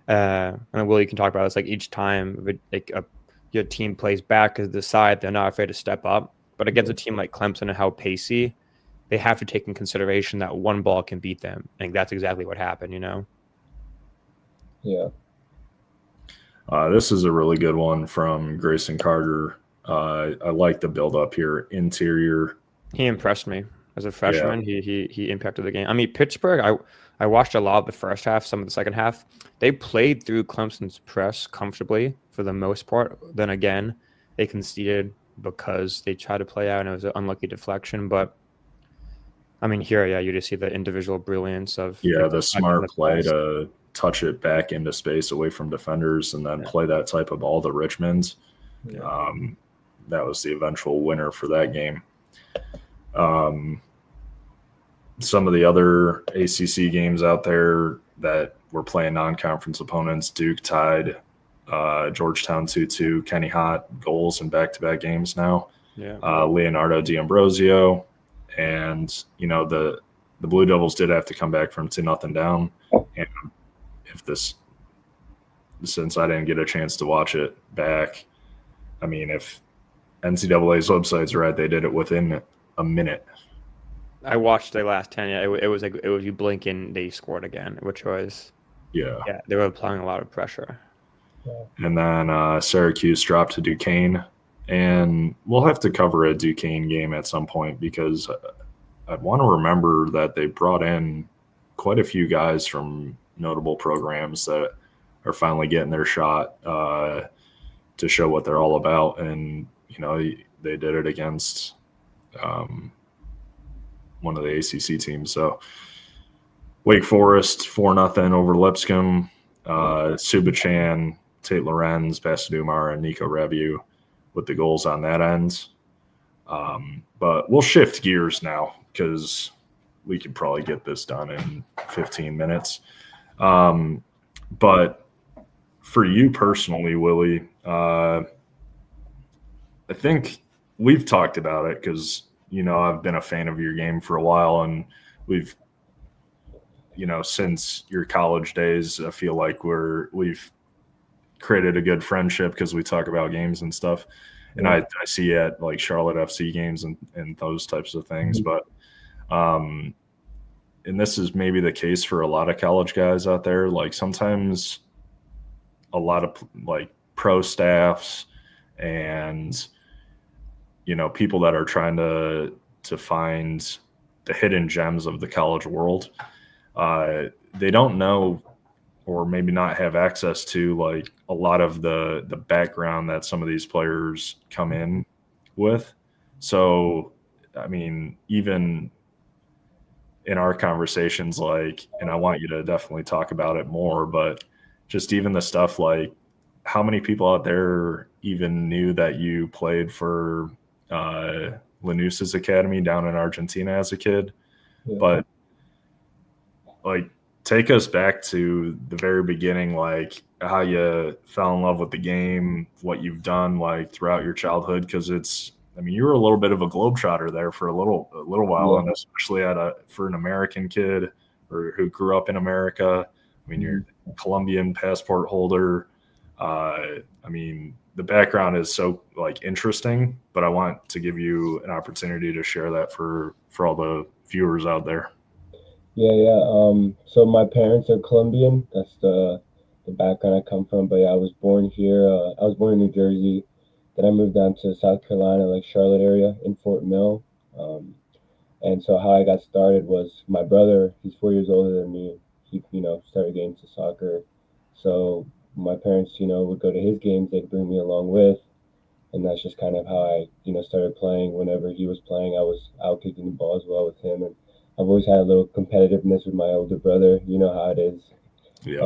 and Willie can talk about this, like each time like your team plays back as the side, they're not afraid to step up. But against a team like Clemson and how pacey, they have to take in consideration that one ball can beat them. I think that's exactly what happened, you know? Yeah. This is a really good one from Grayson Carter. I like the build up here. Interior. He impressed me as a freshman. Yeah. He impacted the game. I mean, Pittsburgh, I watched a lot of the first half, some of the second half. They played through Clemson's press comfortably for the most part. Then again, they conceded because they tried to play out, and it was an unlucky deflection. But I mean, here, yeah, you just see the individual brilliance of the smart play to touch it back into space away from defenders and then play that type of ball to Richmond. Yeah. That was the eventual winner for that game. Some of the other ACC games out there that were playing non-conference opponents, Duke tied Georgetown 2-2, Kenny Hott goals in back-to-back games now. Yeah. Leonardo D'Ambrosio, and the Blue Devils did have to come back from 2-0 down. And since I didn't get a chance to watch it back, I mean, if NCAA's website's right, they did it within a minute. I watched the last 10. Yeah, it was you blink and they scored again, which was yeah, they were applying a lot of pressure. And then Syracuse dropped to Duquesne, and we'll have to cover a Duquesne game at some point because I want to remember that they brought in quite a few guys from notable programs that are finally getting their shot to show what they're all about, and they did it against one of the ACC teams. So Wake Forest 4-0 over Lipscomb. Subachan, Tate Lorenz, Passadumar, and Nico Rabiu with the goals on that end. But we'll shift gears now because we could probably get this done in 15 minutes. But for you personally, Willie, I think we've talked about it because, I've been a fan of your game for a while, and we've, since your college days, I feel like we've created a good friendship because we talk about games and stuff. And I see you at like Charlotte FC games and those types of things. But, and this is maybe the case for a lot of college guys out there. Like sometimes a lot of like pro staffs and, people that are trying to find the hidden gems of the college world, they don't know or maybe not have access to like a lot of the background that some of these players come in with. So, I mean, even in our conversations, like, and I want you to definitely talk about it more, but just even the stuff like how many people out there even knew that you played for Lanús's academy down in Argentina as a kid. Yeah. But like, take us back to the very beginning, like how you fell in love with the game, what you've done like throughout your childhood. Cause you were a little bit of a globetrotter there for a little while. Yeah. And especially for an American kid or who grew up in America. I mean, you're a Colombian passport holder. The background is so like interesting, but I want to give you an opportunity to share that for all the viewers out there. Yeah. So my parents are Colombian. That's the background I come from. But yeah, I was born here. I was born in New Jersey. Then I moved down to South Carolina, like Charlotte area in Fort Mill. And so how I got started was my brother, he's 4 years older than me. He, started getting into soccer. So my parents, would go to his games. They'd bring me along with. And that's just kind of how I, started playing. Whenever he was playing, I was out kicking the ball as well with him. And I've always had a little competitiveness with my older brother. You know how it is. Yeah.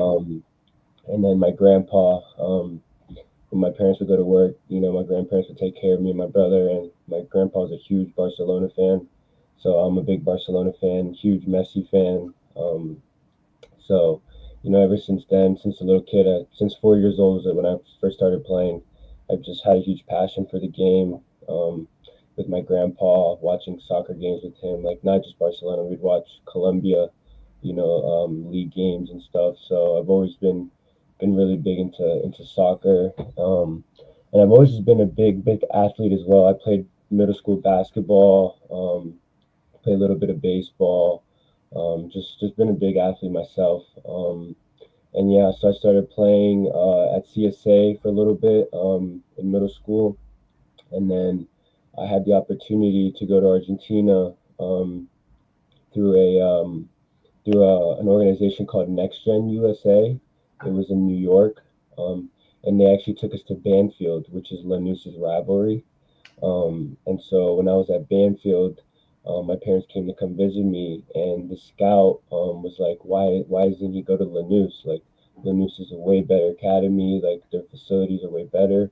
And then my grandpa, when my parents would go to work, my grandparents would take care of me and my brother. And my grandpa was a huge Barcelona fan. So I'm a big Barcelona fan, huge Messi fan. So, ever since then, since a little kid, since 4 years old, was when I first started playing, I've just had a huge passion for the game. With my grandpa, watching soccer games with him, like not just Barcelona, we'd watch Colombia, league games and stuff. So I've always been really big into soccer, and I've always just been a big athlete as well. I played middle school basketball, played a little bit of baseball. Just been a big athlete myself. And yeah, so I started playing at CSA for a little bit in middle school, and then I had the opportunity to go to Argentina through an organization called Next Gen USA. It was in New York, and they actually took us to Banfield, which is Lanús's rivalry. And so when I was at Banfield, my parents came to come visit me, and the scout was like, "Why doesn't he go to Lanús? Like, Lanús is a way better academy. Like, their facilities are way better."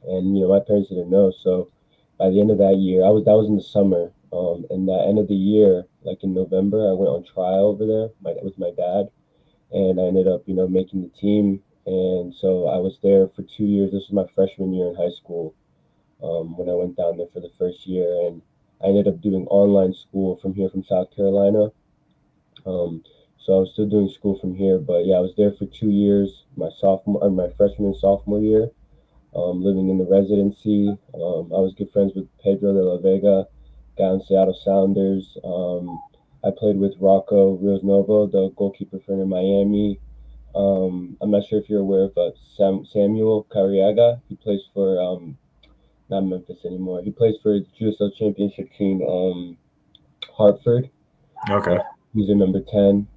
And my parents didn't know. So by the end of that year, that was in the summer. And the end of the year, like in November, I went on trial over there with my dad, and I ended up making the team. And so I was there for 2 years. This was my freshman year in high school, when I went down there for the first year, and I ended up doing online school from here from South Carolina. So I was still doing school from here, but yeah, I was there for 2 years, my freshman and sophomore year, living in the residency. I was good friends with Pedro de la Vega, guy in Seattle Sounders. I played with Rocco Rios Novo, the goalkeeper for Miami. I'm not sure if you're aware of Samuel Carriaga. He plays for not Memphis anymore. He plays for GSL Championship team, Hartford. Okay. He's a number 10.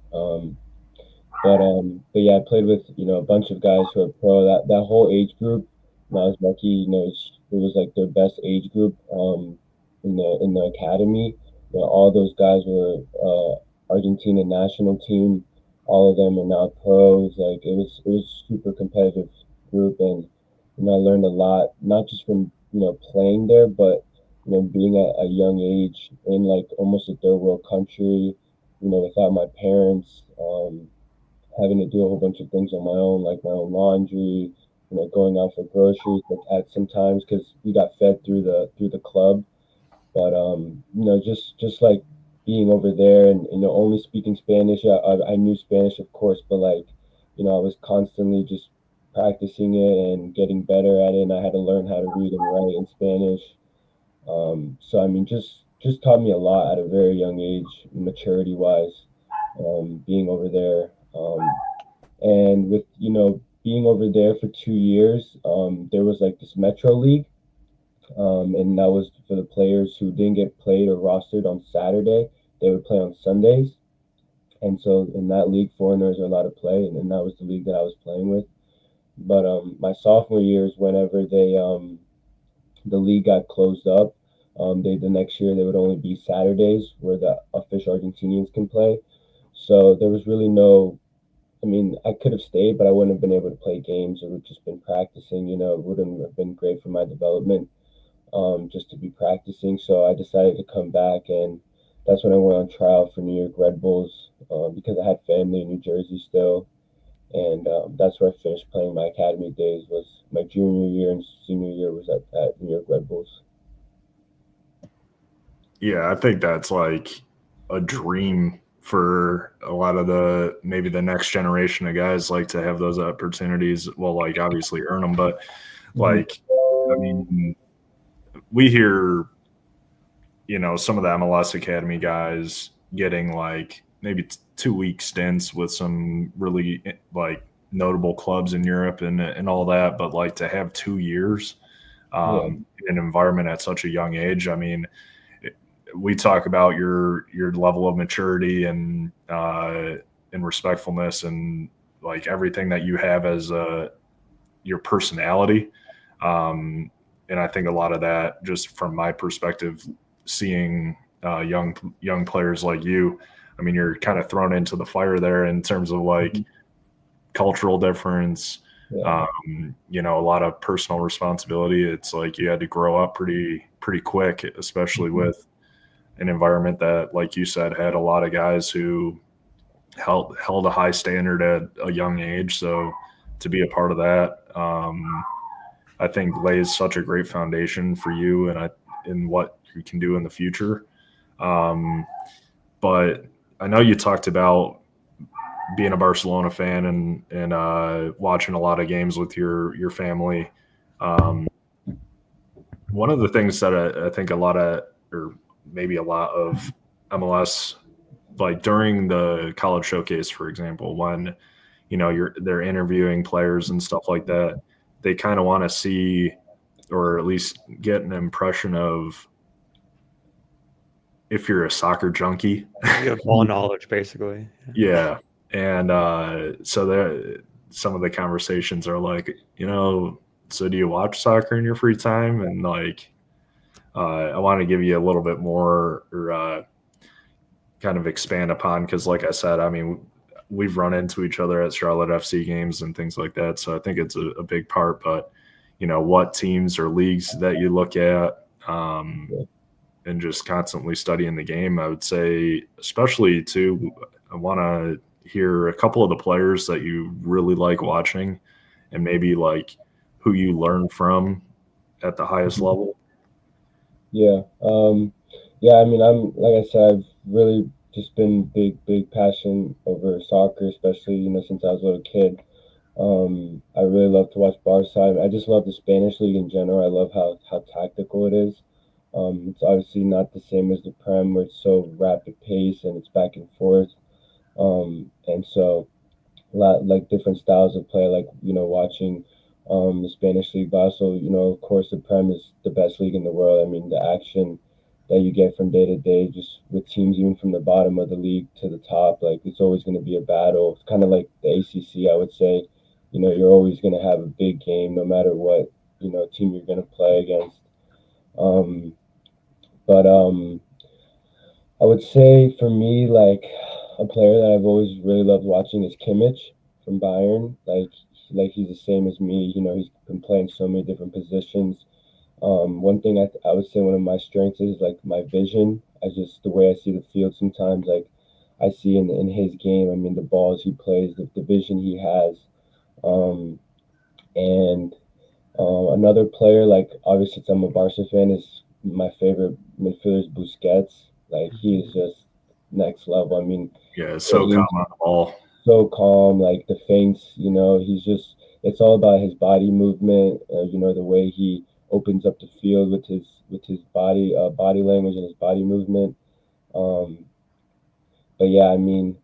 But yeah, I played with a bunch of guys who are pro. That whole age group, and I was lucky. It was like their best age group in the academy. All those guys were Argentina national team. All of them are now pros. Like it was super competitive group, and I learned a lot, not just from playing there, but being at a young age in like almost a third world country, without my parents. Having to do a whole bunch of things on my own, like my own laundry, going out for groceries, like at sometimes because we got fed through the club. But just like being over there and only speaking Spanish. I knew Spanish, of course, but like I was constantly just practicing it and getting better at it, and I had to learn how to read and write in Spanish. So I mean, just taught me a lot at a very young age, maturity wise, being over there. And with being over there for 2 years, there was like this Metro League, and that was for the players who didn't get played or rostered on Saturday. They would play on Sundays, and so in that league, foreigners are allowed to play, and that was the league that I was playing with. But my sophomore year is whenever the league got closed up. The next year they would only be Saturdays where the official Argentinians can play. So there was really no. I mean, I could have stayed, but I wouldn't have been able to play games. It would have just been practicing. It wouldn't have been great for my development, just to be practicing. So I decided to come back, and that's when I went on trial for New York Red Bulls, because I had family in New Jersey still, and that's where I finished playing my academy days. Was my junior year and senior year was at New York Red Bulls. Yeah, I think that's like a dream for a lot of maybe the next generation of guys, like to have those opportunities. Well, like obviously earn them, but like, I mean, we hear, some of the MLS Academy guys getting like maybe 2 week stints with some really like notable clubs in Europe and all that, but like to have 2 years in an environment at such a young age, I mean, we talk about your level of maturity and respectfulness and like everything that you have as your personality. and I think a lot of that, just from my perspective, seeing young players like you, I mean, you're kind of thrown into the fire there in terms of like cultural difference, Yeah. you know, a lot of personal responsibility. It's like you had to grow up pretty quick, especially with an environment that, like you said, had a lot of guys who held a high standard at a young age. So to be a part of that, I think lays such a great foundation for you and in what you can do in the future. But I know you talked about being a Barcelona fan and watching a lot of games with your family. One of the things that I think a lot of, or maybe a lot of MLS, like during the college showcase, for example, when you know they're interviewing players and stuff like that, they kind of want to see, or at least get an impression of, if you're a soccer junkie. You have ball knowledge, basically. Yeah. And so some of the conversations are like, you know, so do you watch soccer in your free time? And like, I want to give you a little bit more, or kind of expand upon, because like I said, I mean, we've run into each other at Charlotte FC games and things like that. So I think it's a big part. But, you know, what teams or leagues that you look at, and just constantly studying the game, I would say, especially too, I want to hear a couple of the players that you really like watching, and maybe like who you learn from at the highest level. Yeah. Yeah. I mean, like I said, I've really just been big passion over soccer, especially, since I was a little kid. I really love to watch Barca. I just love the Spanish league in general. I love how tactical it is. It's obviously not the same as the Prem, where it's so rapid pace and it's back and forth. And so a lot like different styles of play, like watching the Spanish league, but also of course the Prem is the best league in the world. I mean, the action that you get from day to day, just with teams even from the bottom of the league to the top, like it's always going to be a battle. It's kind of like the ACC, I would say. You're always going to have a big game, no matter what team you're going to play against. Um, but I would say for me, like a player that I've always really loved watching is Kimmich from Bayern. Like he's the same as me. He's been playing so many different positions. One thing I would say one of my strengths is like my vision. I just the way I see the field sometimes. Like I see in his game. I mean, the balls he plays, the vision he has. Um, and Another player, like obviously, since I'm a Barca fan, is my favorite midfielder is Busquets. Like he is just next level. I mean, Yeah, it's so calm on the ball. so calm, like the feints, he's just, it's all about his body movement, the way he opens up the field with his body language and his body movement. Um, but yeah, I mean,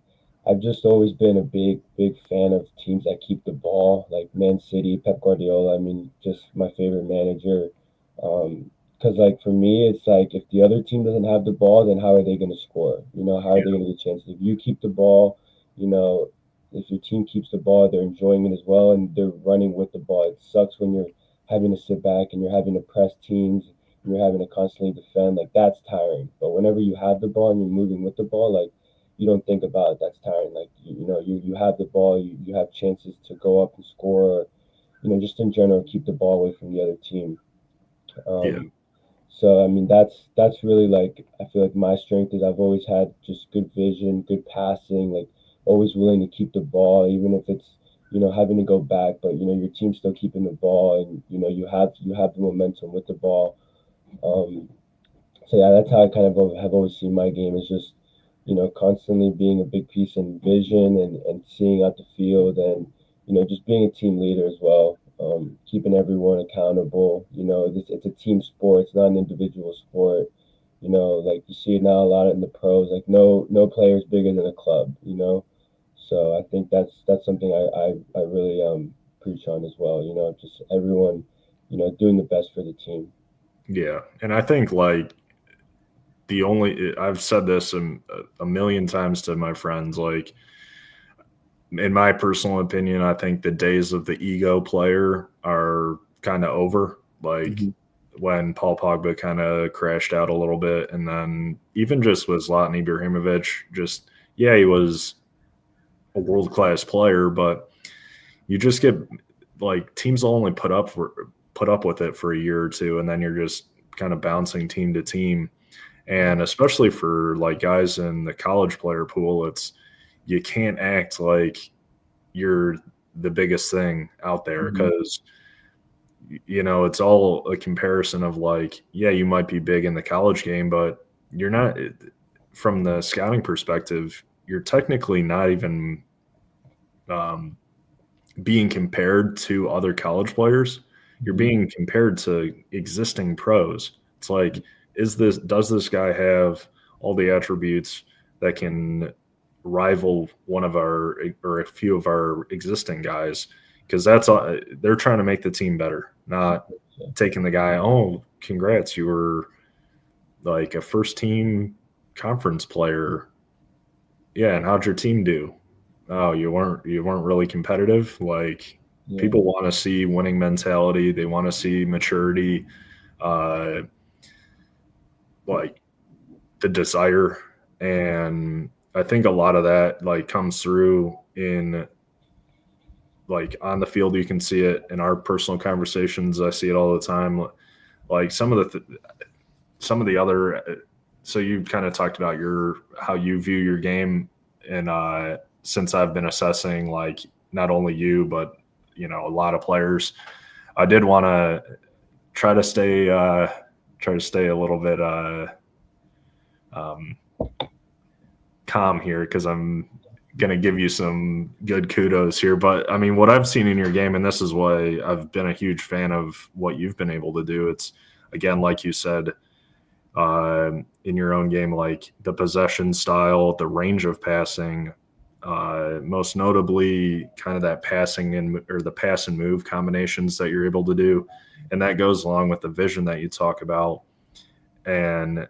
I've just always been a big fan of teams that keep the ball, like Man City, Pep Guardiola. I mean, just my favorite manager. Because like for me, it's like if the other team doesn't have the ball, then how are they going to score? How are they going to get chances? If you keep the ball, if your team keeps the ball, they're enjoying it as well, and they're running with the ball. It sucks when you're having to sit back and you're having to press teams and you're having to constantly defend. Like that's tiring. But whenever you have the ball and you're moving with the ball, like you don't think about it. That's tiring. Like you have the ball, you have chances to go up and score. Or, just in general, keep the ball away from the other team. Yeah. So I mean, that's really like I feel like my strength is I've always had just good vision, good passing, like always willing to keep the ball, even if it's having to go back, but your team's still keeping the ball, and you have the momentum with the ball. Um, so yeah, that's how I kind of have always seen my game is just constantly being a big piece in vision and seeing out the field and just being a team leader as well. Keeping everyone accountable. It's a team sport. It's not an individual sport. Like you see it now a lot in the pros. Like no player is bigger than a club. So I think that's something I really preach on as well. Just everyone doing the best for the team. Yeah. And I think like I've said this a million times to my friends, like in my personal opinion, I think the days of the ego player are kind of over. Like when Paul Pogba kind of crashed out a little bit, and then even just with Zlatan Ibrahimovic, just he was a world class player, but you just get like teams will only put up with it for a year or two, and then you're just kind of bouncing team to team. And especially for like guys in the college player pool, you can't act like you're the biggest thing out there because it's all a comparison of like, you might be big in the college game, but you're not. From the scouting perspective, you're technically not even being compared to other college players. You're being compared to existing pros. It's like, does this guy have all the attributes that can rival one of our or a few of our existing guys? Because that's all, they're trying to make the team better, not taking the guy, oh, congrats, you were like a first team conference player. Yeah, and how'd your team do? Oh, you weren't really competitive. Like people want to see winning mentality. They want to see maturity, like the desire. And I think a lot of that like comes through in like on the field. You can see it in our personal conversations. I see it all the time. Like some of the other, so you kind of talked about how you view your game. And since I've been assessing like not only you, but a lot of players, I did want to try to stay a little bit calm here because I'm going to give you some good kudos here. But I mean, what I've seen in your game, and this is why I've been a huge fan of what you've been able to do. It's again, like you said, in your own game, like the possession style, the range of passing, most notably kind of that passing or the pass and move combinations that you're able to do. And that goes along with the vision that you talk about and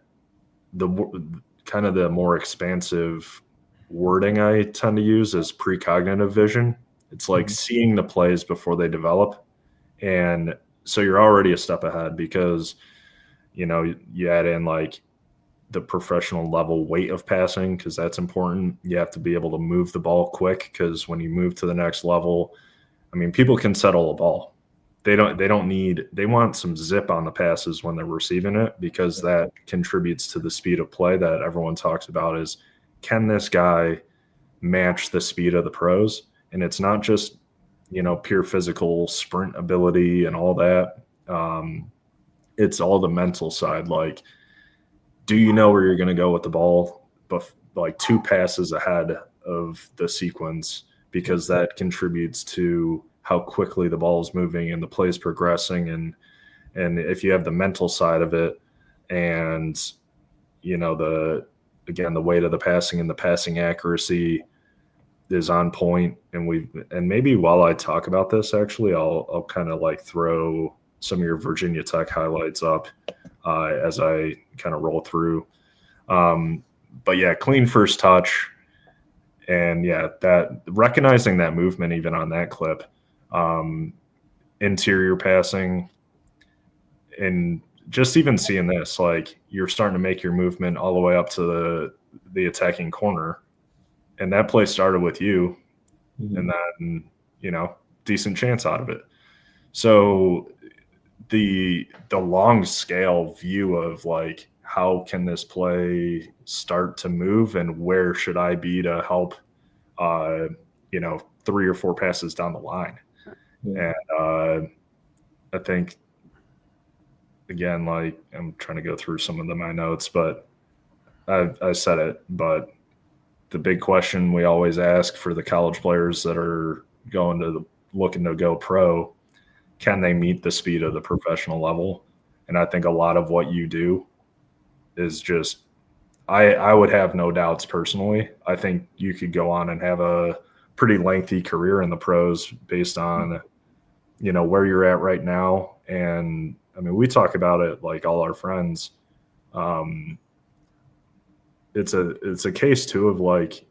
the kind of the more expansive wording I tend to use is precognitive vision. It's like seeing the plays before they develop. And so you're already a step ahead because you add in like the professional level weight of passing because that's important. You have to be able to move the ball quick because when you move to the next level, I mean, people can settle a ball. They want some zip on the passes when they're receiving it because that contributes to the speed of play that everyone talks about is, can this guy match the speed of the pros? And it's not just, pure physical sprint ability and all that. It's all the mental side. Like, do you know where you're going to go with the ball, but like 2 passes ahead of the sequence, because that contributes to how quickly the ball is moving and the play is progressing. And if you have the mental side of it and, the weight of the passing and the passing accuracy is on point. And maybe while I talk about this, actually, I'll kind of like throw some of your Virginia Tech highlights up as I kind of roll through. But yeah, clean first touch. And yeah, that recognizing that movement, even on that clip, interior passing, and just even seeing this, like you're starting to make your movement all the way up to the attacking corner. And that play started with you, and then, decent chance out of it. So the long scale view of like, how can this play start to move and where should I be to help, 3 or 4 passes down the line. And I think, again, like I'm trying to go through some of my notes, but I said it, but the big question we always ask for the college players that are looking to go pro, can they meet the speed of the professional level? And I think a lot of what you do is just, I would have no doubts personally. I think you could go on and have a pretty lengthy career in the pros based on, where you're at right now. And I mean, we talk about it like all our friends. It's a case too of like,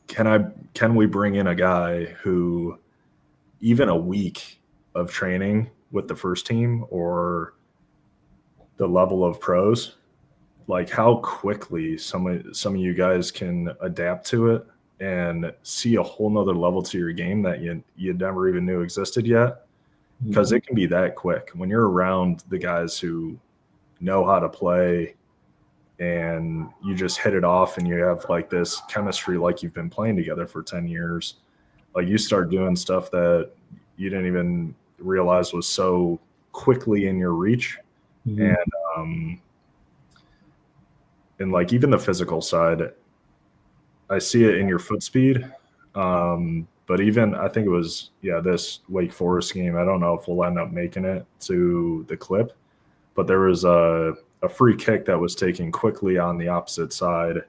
can we bring in a guy who even a week of training with the first team or the level of pros, like how quickly some of you guys can adapt to it and see a whole nother level to your game that you never even knew existed yet. Because it can be that quick when you're around the guys who know how to play and you just hit it off and you have like this chemistry like you've been playing together for 10 years. Like you start doing stuff that you didn't even realize was so quickly in your reach. And like even the physical side, I see it in your foot speed. But even I think it was this Wake Forest game. I don't know if we'll end up making it to the clip, but there was a free kick that was taken quickly on the opposite side,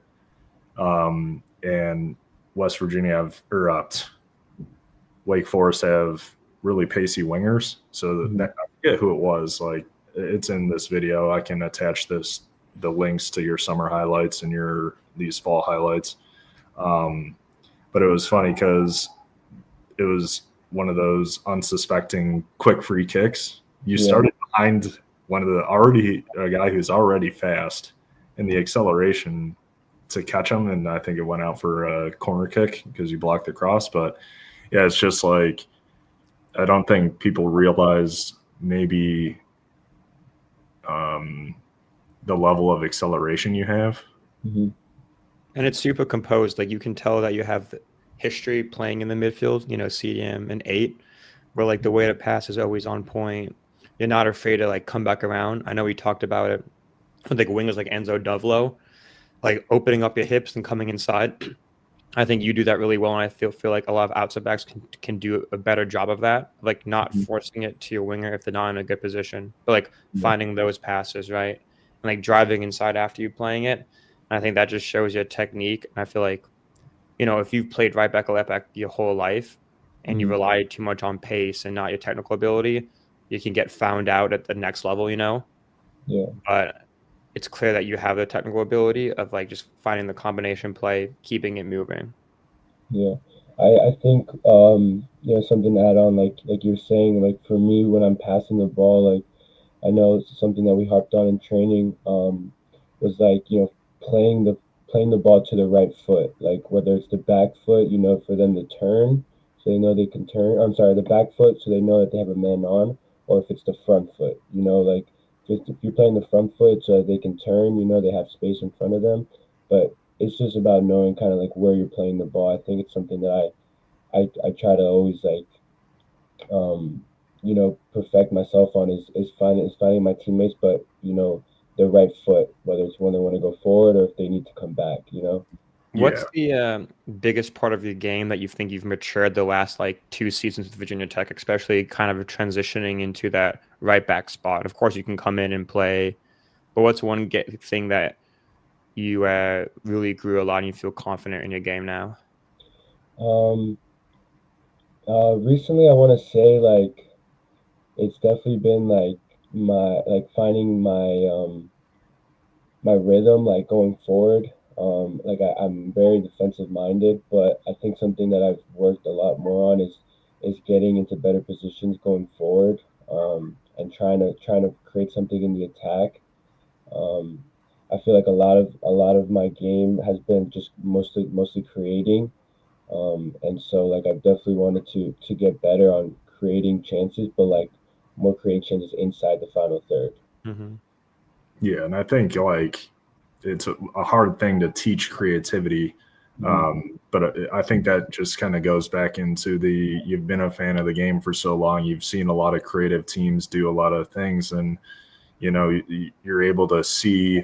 and West Virginia Wake Forest have really pacey wingers. So I forget who it was. Like it's in this video. I can attach the links to your summer highlights and these fall highlights. But it was funny because it was one of those unsuspecting quick free kicks. You started behind a guy who's already fast, and the acceleration to catch him, and I think it went out for a corner kick because you blocked the cross. But yeah, it's just like I don't think people realize maybe the level of acceleration you have. And it's super composed. Like you can tell that you have history playing in the midfield, CDM and 8, where like the way to pass is always on point. You're not afraid to like come back around. I know we talked about it with like wingers like Enzo Dovlo, like opening up your hips and coming inside. I think you do that really well, and I feel like a lot of outside backs can do a better job of that, like not forcing it to your winger if they're not in a good position, but like finding those passes, right? And like driving inside after you playing it. And I think that just shows your technique. And I feel like, if you've played right back or left back your whole life and you rely too much on pace and not your technical ability, you can get found out at the next level, Yeah. But it's clear that you have the technical ability of like just finding the combination play, keeping it moving. Yeah. I think something to add on, like you're saying, like for me when I'm passing the ball, like I know it's something that we harped on in training, was like, playing the ball to the right foot, like whether it's the back foot, for them to turn so they know they can turn. I'm sorry, the back foot so they know that they have a man on, or if it's the front foot, like just if you're playing the front foot so that they can turn, they have space in front of them. But it's just about knowing kind of like where you're playing the ball. I think it's something that I try to always like perfect myself on is finding my teammates, but the right foot, whether it's when they want to go forward or if they need to come back. What's the biggest part of your game that you think you've matured the last like 2 seasons with Virginia Tech, especially kind of transitioning into that right back spot? Of course, you can come in and play, but what's one thing that you really grew a lot and you feel confident in your game now? Recently, I want to say like it's definitely been like finding my rhythm, like going forward. Like I'm very defensive minded, but I think something that I've worked a lot more on is getting into better positions going forward, and trying to create something in the attack. I feel like a lot of my game has been just mostly creating, and so like I've definitely wanted to get better on creating chances, but like more create chances inside the final third. Yeah, and I think like it's a hard thing to teach creativity, but I think that just kind of goes back into you've been a fan of the game for so long, you've seen a lot of creative teams do a lot of things, and you're able to see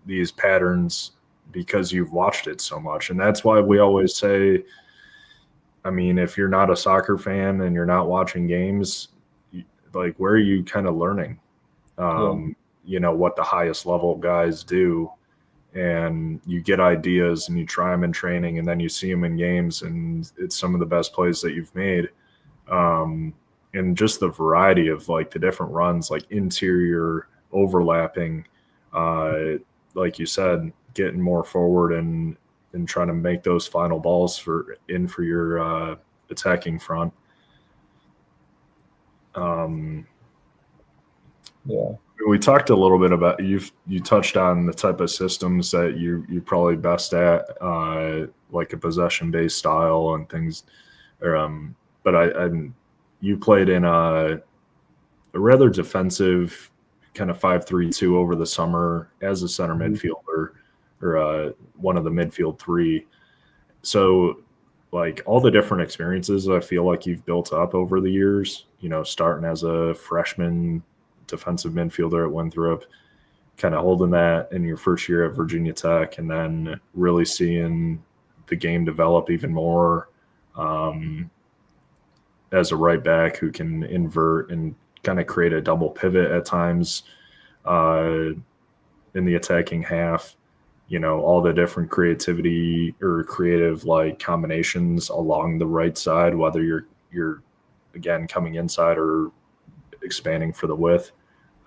these patterns because you've watched it so much. And that's why we always say, I mean, if you're not a soccer fan and you're not watching games, like where are you kind of learning what the highest level guys do? And you get ideas and you try them in training, and then you see them in games, and it's some of the best plays that you've made. And just the variety of like the different runs, like interior overlapping, like you said, getting more forward and trying to make those final balls for your attacking front. Yeah. We talked a little bit about you touched on the type of systems that you're probably best at, like a possession based style and things. Or, but you played in a rather defensive kind of 5-3-2 over the summer as a center midfielder, or one of the midfield three. So, like all the different experiences I feel like you've built up over the years, starting as a freshman defensive midfielder at Winthrop, kind of holding that in your first year at Virginia Tech, and then really seeing the game develop even more as a right back who can invert and kind of create a double pivot at times in the attacking half. All the different creativity or creative like combinations along the right side, whether you're again coming inside or expanding for the width.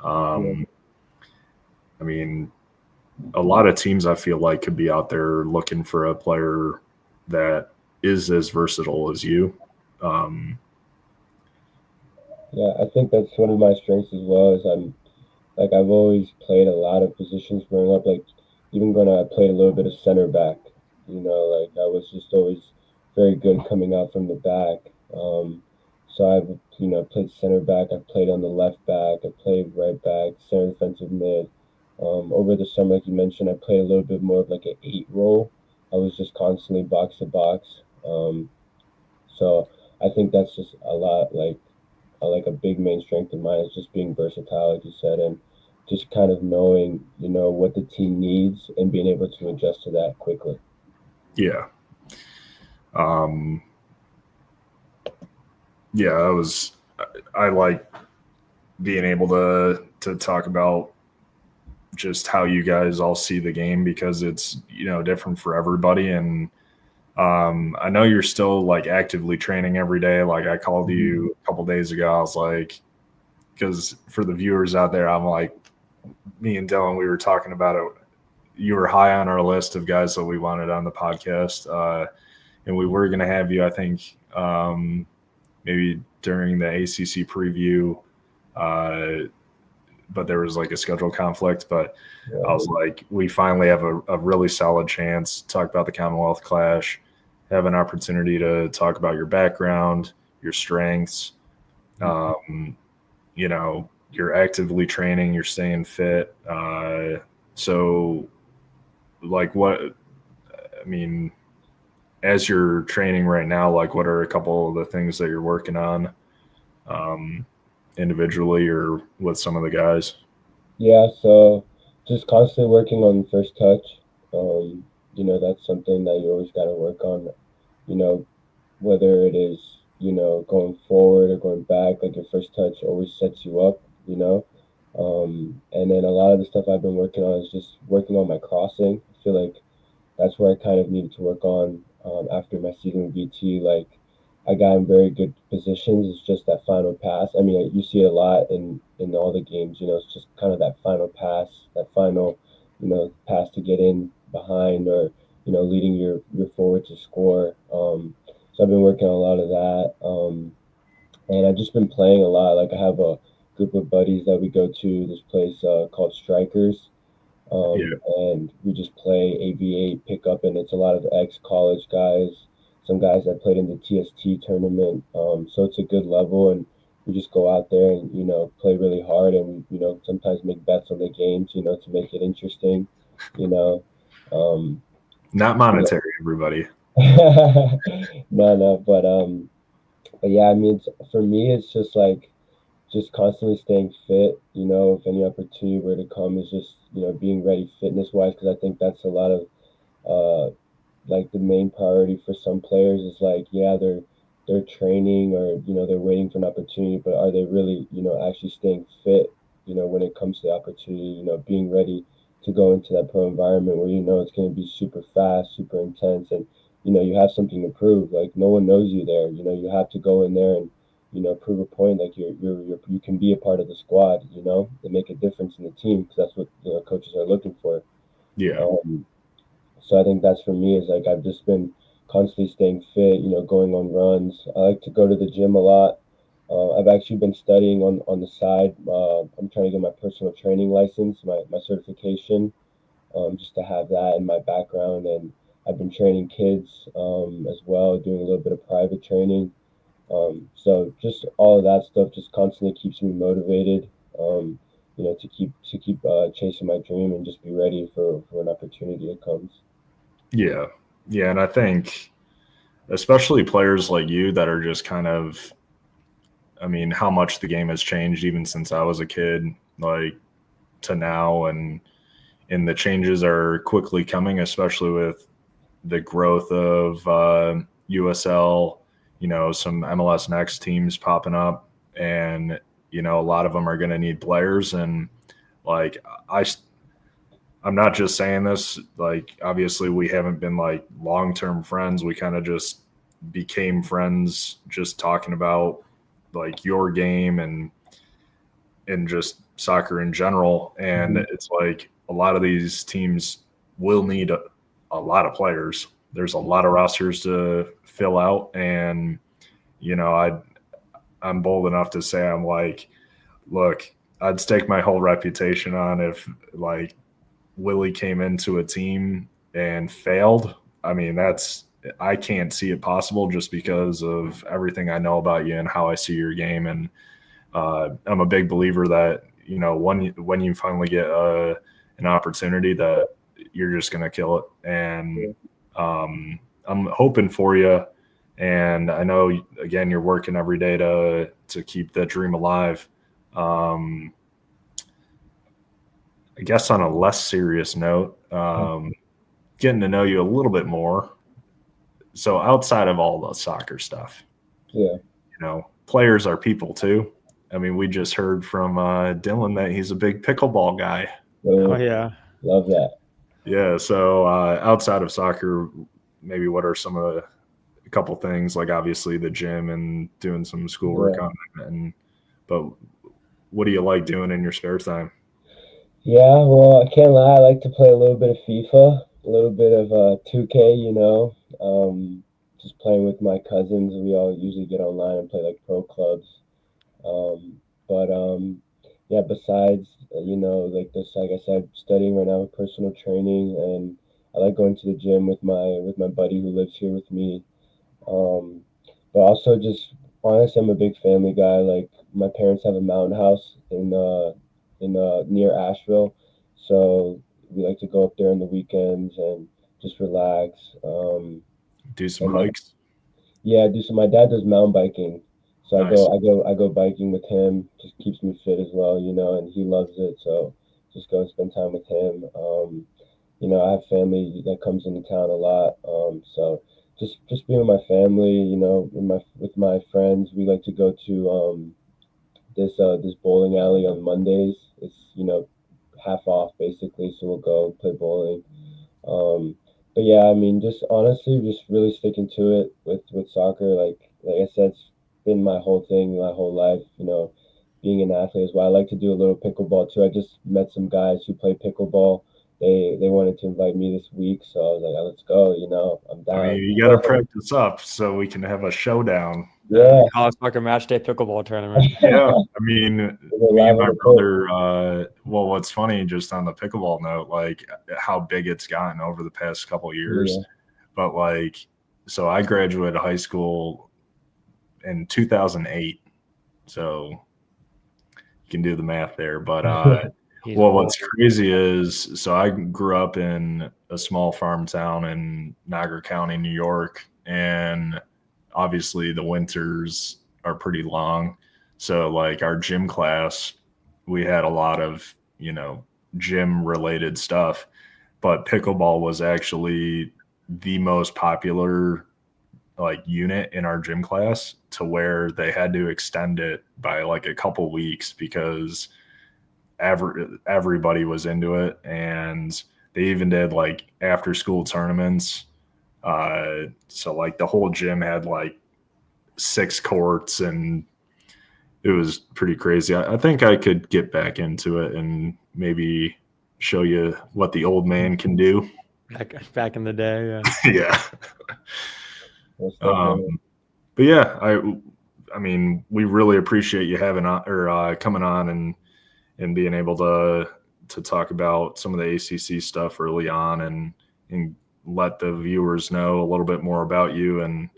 I mean, a lot of teams I feel like could be out there looking for a player that is as versatile as you. Yeah, I think that's one of my strengths as well. Is I've always played a lot of positions growing up. Like even when I played a little bit of center back, like I was just always very good coming out from the back. So I've played center back. I played on the left back. I played right back, center defensive mid. Over the summer, like you mentioned, I played a little bit more of like an 8 role. I was just constantly box to box. So I think that's just a lot like a big main strength of mine is just being versatile, like you said, and just kind of knowing, what the team needs and being able to adjust to that quickly. Yeah. Yeah, I like being able to talk about just how you guys all see the game, because it's, different for everybody. And I know you're still like actively training every day. Like I called you a couple days ago. I was like, because for the viewers out there, I'm like, me and Dylan, we were talking about it. You were high on our list of guys that we wanted on the podcast. And we were going to have you, I think, maybe during the ACC preview, but there was like a schedule conflict. But I was like, we finally have a really solid chance to talk about the Commonwealth Clash, have an opportunity to talk about your background, your strengths. You're actively training, you're staying fit. So like as you're training right now, like what are a couple of the things that you're working on individually or with some of the guys? Yeah, so just constantly working on first touch. That's something that you always got to work on, whether it is, going forward or going back, like your first touch always sets you up, and then a lot of the stuff I've been working on is just working on my crossing. I feel like that's where I kind of needed to work on after my season with VT. Like I got in very good positions. It's just that final pass. I mean, you see it a lot in all the games. It's just kind of that final pass, that final, pass to get in behind or leading your forward to score. So I've been working on a lot of that, and I've just been playing a lot. Like I have a group of buddies that we go to this place called Strikers, and we just play AV8 pickup, and it's a lot of ex-college guys, some guys that played in the TST tournament. So it's a good level, and we just go out there and play really hard, and sometimes make bets on the games, to make it interesting. Not monetary, everybody. No, but yeah, I mean, for me, it's just like just constantly staying fit. If any opportunity were to come, is just being ready fitness wise, because I think that's a lot of like the main priority for some players is like, yeah, they're training or they're waiting for an opportunity, but are they really actually staying fit when it comes to the opportunity, being ready to go into that pro environment where it's going to be super fast, super intense, and you have something to prove. Like no one knows you there. You have to go in there and prove a point. Like you can be a part of the squad. And make a difference in the team, because that's what coaches are looking for. Yeah. So I think that's for me is like I've just been constantly staying fit. Going on runs. I like to go to the gym a lot. I've actually been studying on the side. I'm trying to get my personal training license, my certification, just to have that in my background. And I've been training kids as well, doing a little bit of private training. So just all of that stuff just constantly keeps me motivated. To keep chasing my dream and just be ready for an opportunity that comes. Yeah. Yeah. And I think, especially players like you that are just kind of, I mean, how much the game has changed even since I was a kid, like to now. And the changes are quickly coming, especially with the growth of USL, some MLS Next teams popping up. And, a lot of them are going to need players. And like, I'm not just saying this, like, obviously we haven't been like long-term friends. We kind of just became friends just talking about like your game and just soccer in general. And Mhm. it's like a lot of these teams will need a lot of players. There's a lot of rosters to fill out. And, I'm bold enough to say, I'm like, look, I'd stake my whole reputation on if like Willie came into a team and failed. I mean, I can't see it possible just because of everything I know about you and how I see your game. And I'm a big believer that when you finally get an opportunity, that you're just going to kill it. And I'm hoping for you. And I know, again, you're working every day to keep that dream alive. Um, I guess on a less serious note, getting to know you a little bit more. So outside of all the soccer stuff, Yeah. Players are people too. I mean, we just heard from Dylan that he's a big pickleball guy. Oh So yeah. love that. Yeah. So outside of soccer, maybe what are some of a couple things, like obviously the gym and doing some schoolwork Yeah. on it. But what do you like doing in your spare time? Yeah, well, I can't lie. I like to play a little bit of FIFA, a little bit of 2K, just playing with my cousins. We all usually get online and play like pro clubs. But yeah, besides, like this, like I said, studying right now with personal training, and I like going to the gym with my buddy who lives here with me. Um, but also just honestly, I'm a big family guy. Like my parents have a mountain house in near Asheville, so we like to go up there on the weekends and just relax. Do some And hikes? yeah, I do. So my dad does mountain biking, so I Nice. go, I go, I go biking with him. Just keeps me fit as well, and he loves it. So just go and spend time with him. I have family that comes into town a lot. So just being with my family, with my friends, we like to go to this bowling alley on Mondays. It's half off basically, so we'll go play bowling. But yeah, I mean, just honestly, just really sticking to it with soccer. Like I said, it's been my whole thing, my whole life. Being an athlete is why I like to do a little pickleball too. I just met some guys who play pickleball. They wanted to invite me this week, so I was like, let's go. I'm I mean, down. you got to practice up so we can have a showdown. Yeah, College soccer match day pickleball tournament. Yeah, I mean, we're me and live on my the court. brother. Well, what's funny, just on the pickleball note, like how big it's gotten over the past couple of years. Yeah, But like, so I graduated high school in 2008. So you can do the math there. But He's well, old. what's crazy is, so I grew up in a small farm town in Niagara County, New York, and obviously the winters are pretty long. So like our gym class, we had a lot of, gym related stuff, but pickleball was actually the most popular like unit in our gym class, to where they had to extend it by like a couple weeks because everybody was into it. And they even did like after school tournaments. So like the whole gym had like 6 courts, and it was pretty crazy. I think I could get back into it and maybe show you what the old man can do. Back in the day, yeah. Yeah. most Um, definitely. but yeah, I mean, we really appreciate you having on or coming on and being able to talk about some of the ACC stuff early on and let the viewers know a little bit more about you and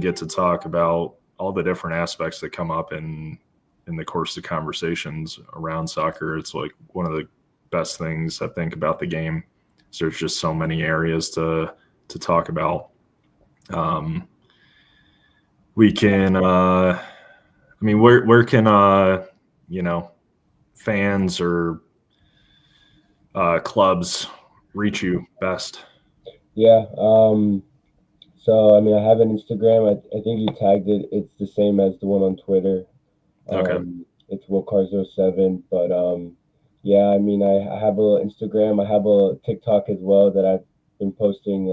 get to talk about all the different aspects that come up in the course of conversations around soccer. It's like one of the best things I think about the game. So there's just so many areas to talk about. We can, I mean, where can, fans or clubs reach you best? Yeah. So I mean, I have an Instagram. I think you tagged it. It's the same as the one on Twitter. Okay. It's willcars07. But yeah, I mean, I have a Instagram. I have a TikTok as well that I've been posting,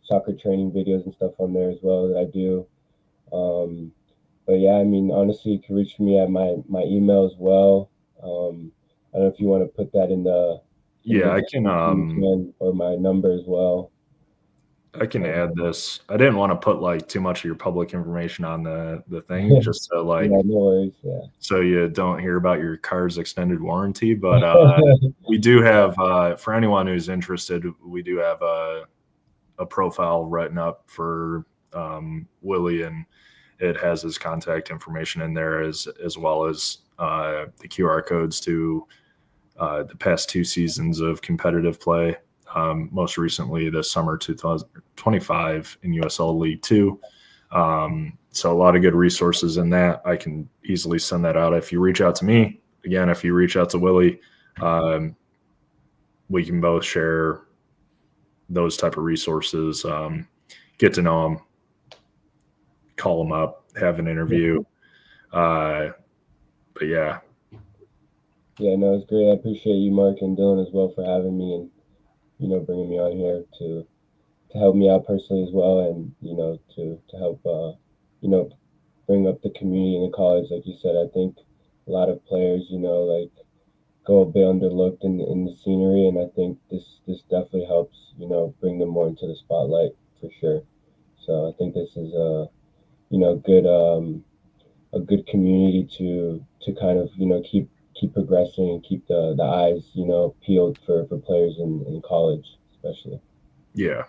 soccer training videos and stuff on there as well that I do. But yeah, I mean, honestly, you can reach me at my email as well. I don't know if you want to put that in the Yeah, I can. or my number as well. I can add this. I didn't want to put like too much of your public information on the thing, just so like Yeah, no worries. Yeah. so you don't hear about your car's extended warranty. But we do have for anyone who's interested, we do have a profile written up for Willie, and it has his contact information in there as well as the QR codes to the past 2 seasons of competitive play. Most recently, this summer 2025 in USL League 2. So a lot of good resources in that. I can easily send that out. If you reach out to me, again, if you reach out to Willie, we can both share those type of resources, get to know him, call him up, have an interview. But yeah. Yeah, no, it's great. I appreciate you, Mark, and Dylan as well for having me and, bringing me on here to help me out personally as well, and, to help, bring up the community in the college. Like you said, I think a lot of players, like go a bit underlooked in the scenery, and I think this definitely helps, bring them more into the spotlight for sure. So I think this is a good community to kind of keep progressing and keep the eyes peeled for players in college especially. Yeah.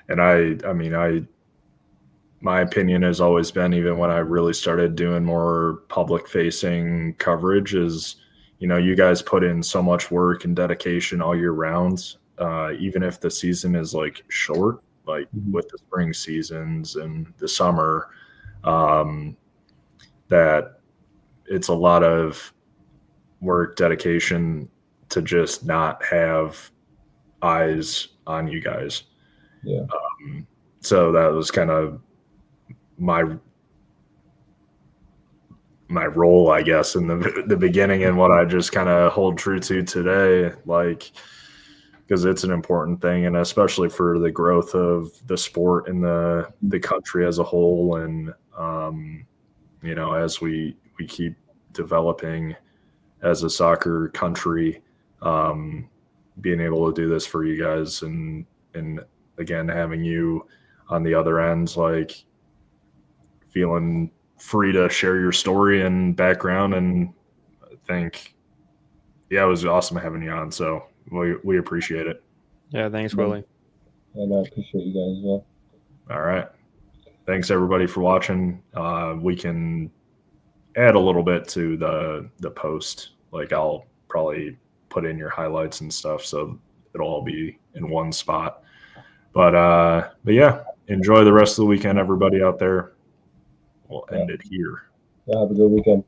And my opinion has always been, even when I really started doing more public facing coverage, is you guys put in so much work and dedication all year round, even if the season is like short, like with the spring seasons and the summer, that it's a lot of work, dedication to just not have eyes on you guys. Yeah. So that was kind of my role, I guess, in the beginning, and what I just kind of hold true to today, like, because it's an important thing, and especially for the growth of the sport in the country as a whole. And as we keep developing as a soccer country, being able to do this for you guys, and again, having you on the other end, like feeling free to share your story and background. And I think, yeah, it was awesome having you on. So we appreciate it. Yeah, thanks, Willie. And I appreciate you guys as well. All right. Thanks everybody for watching. We can add a little bit to the post. Like, I'll probably put in your highlights and stuff, so it'll all be in one spot. But yeah, enjoy the rest of the weekend, everybody out there. We'll end it here. Yeah, have a good weekend.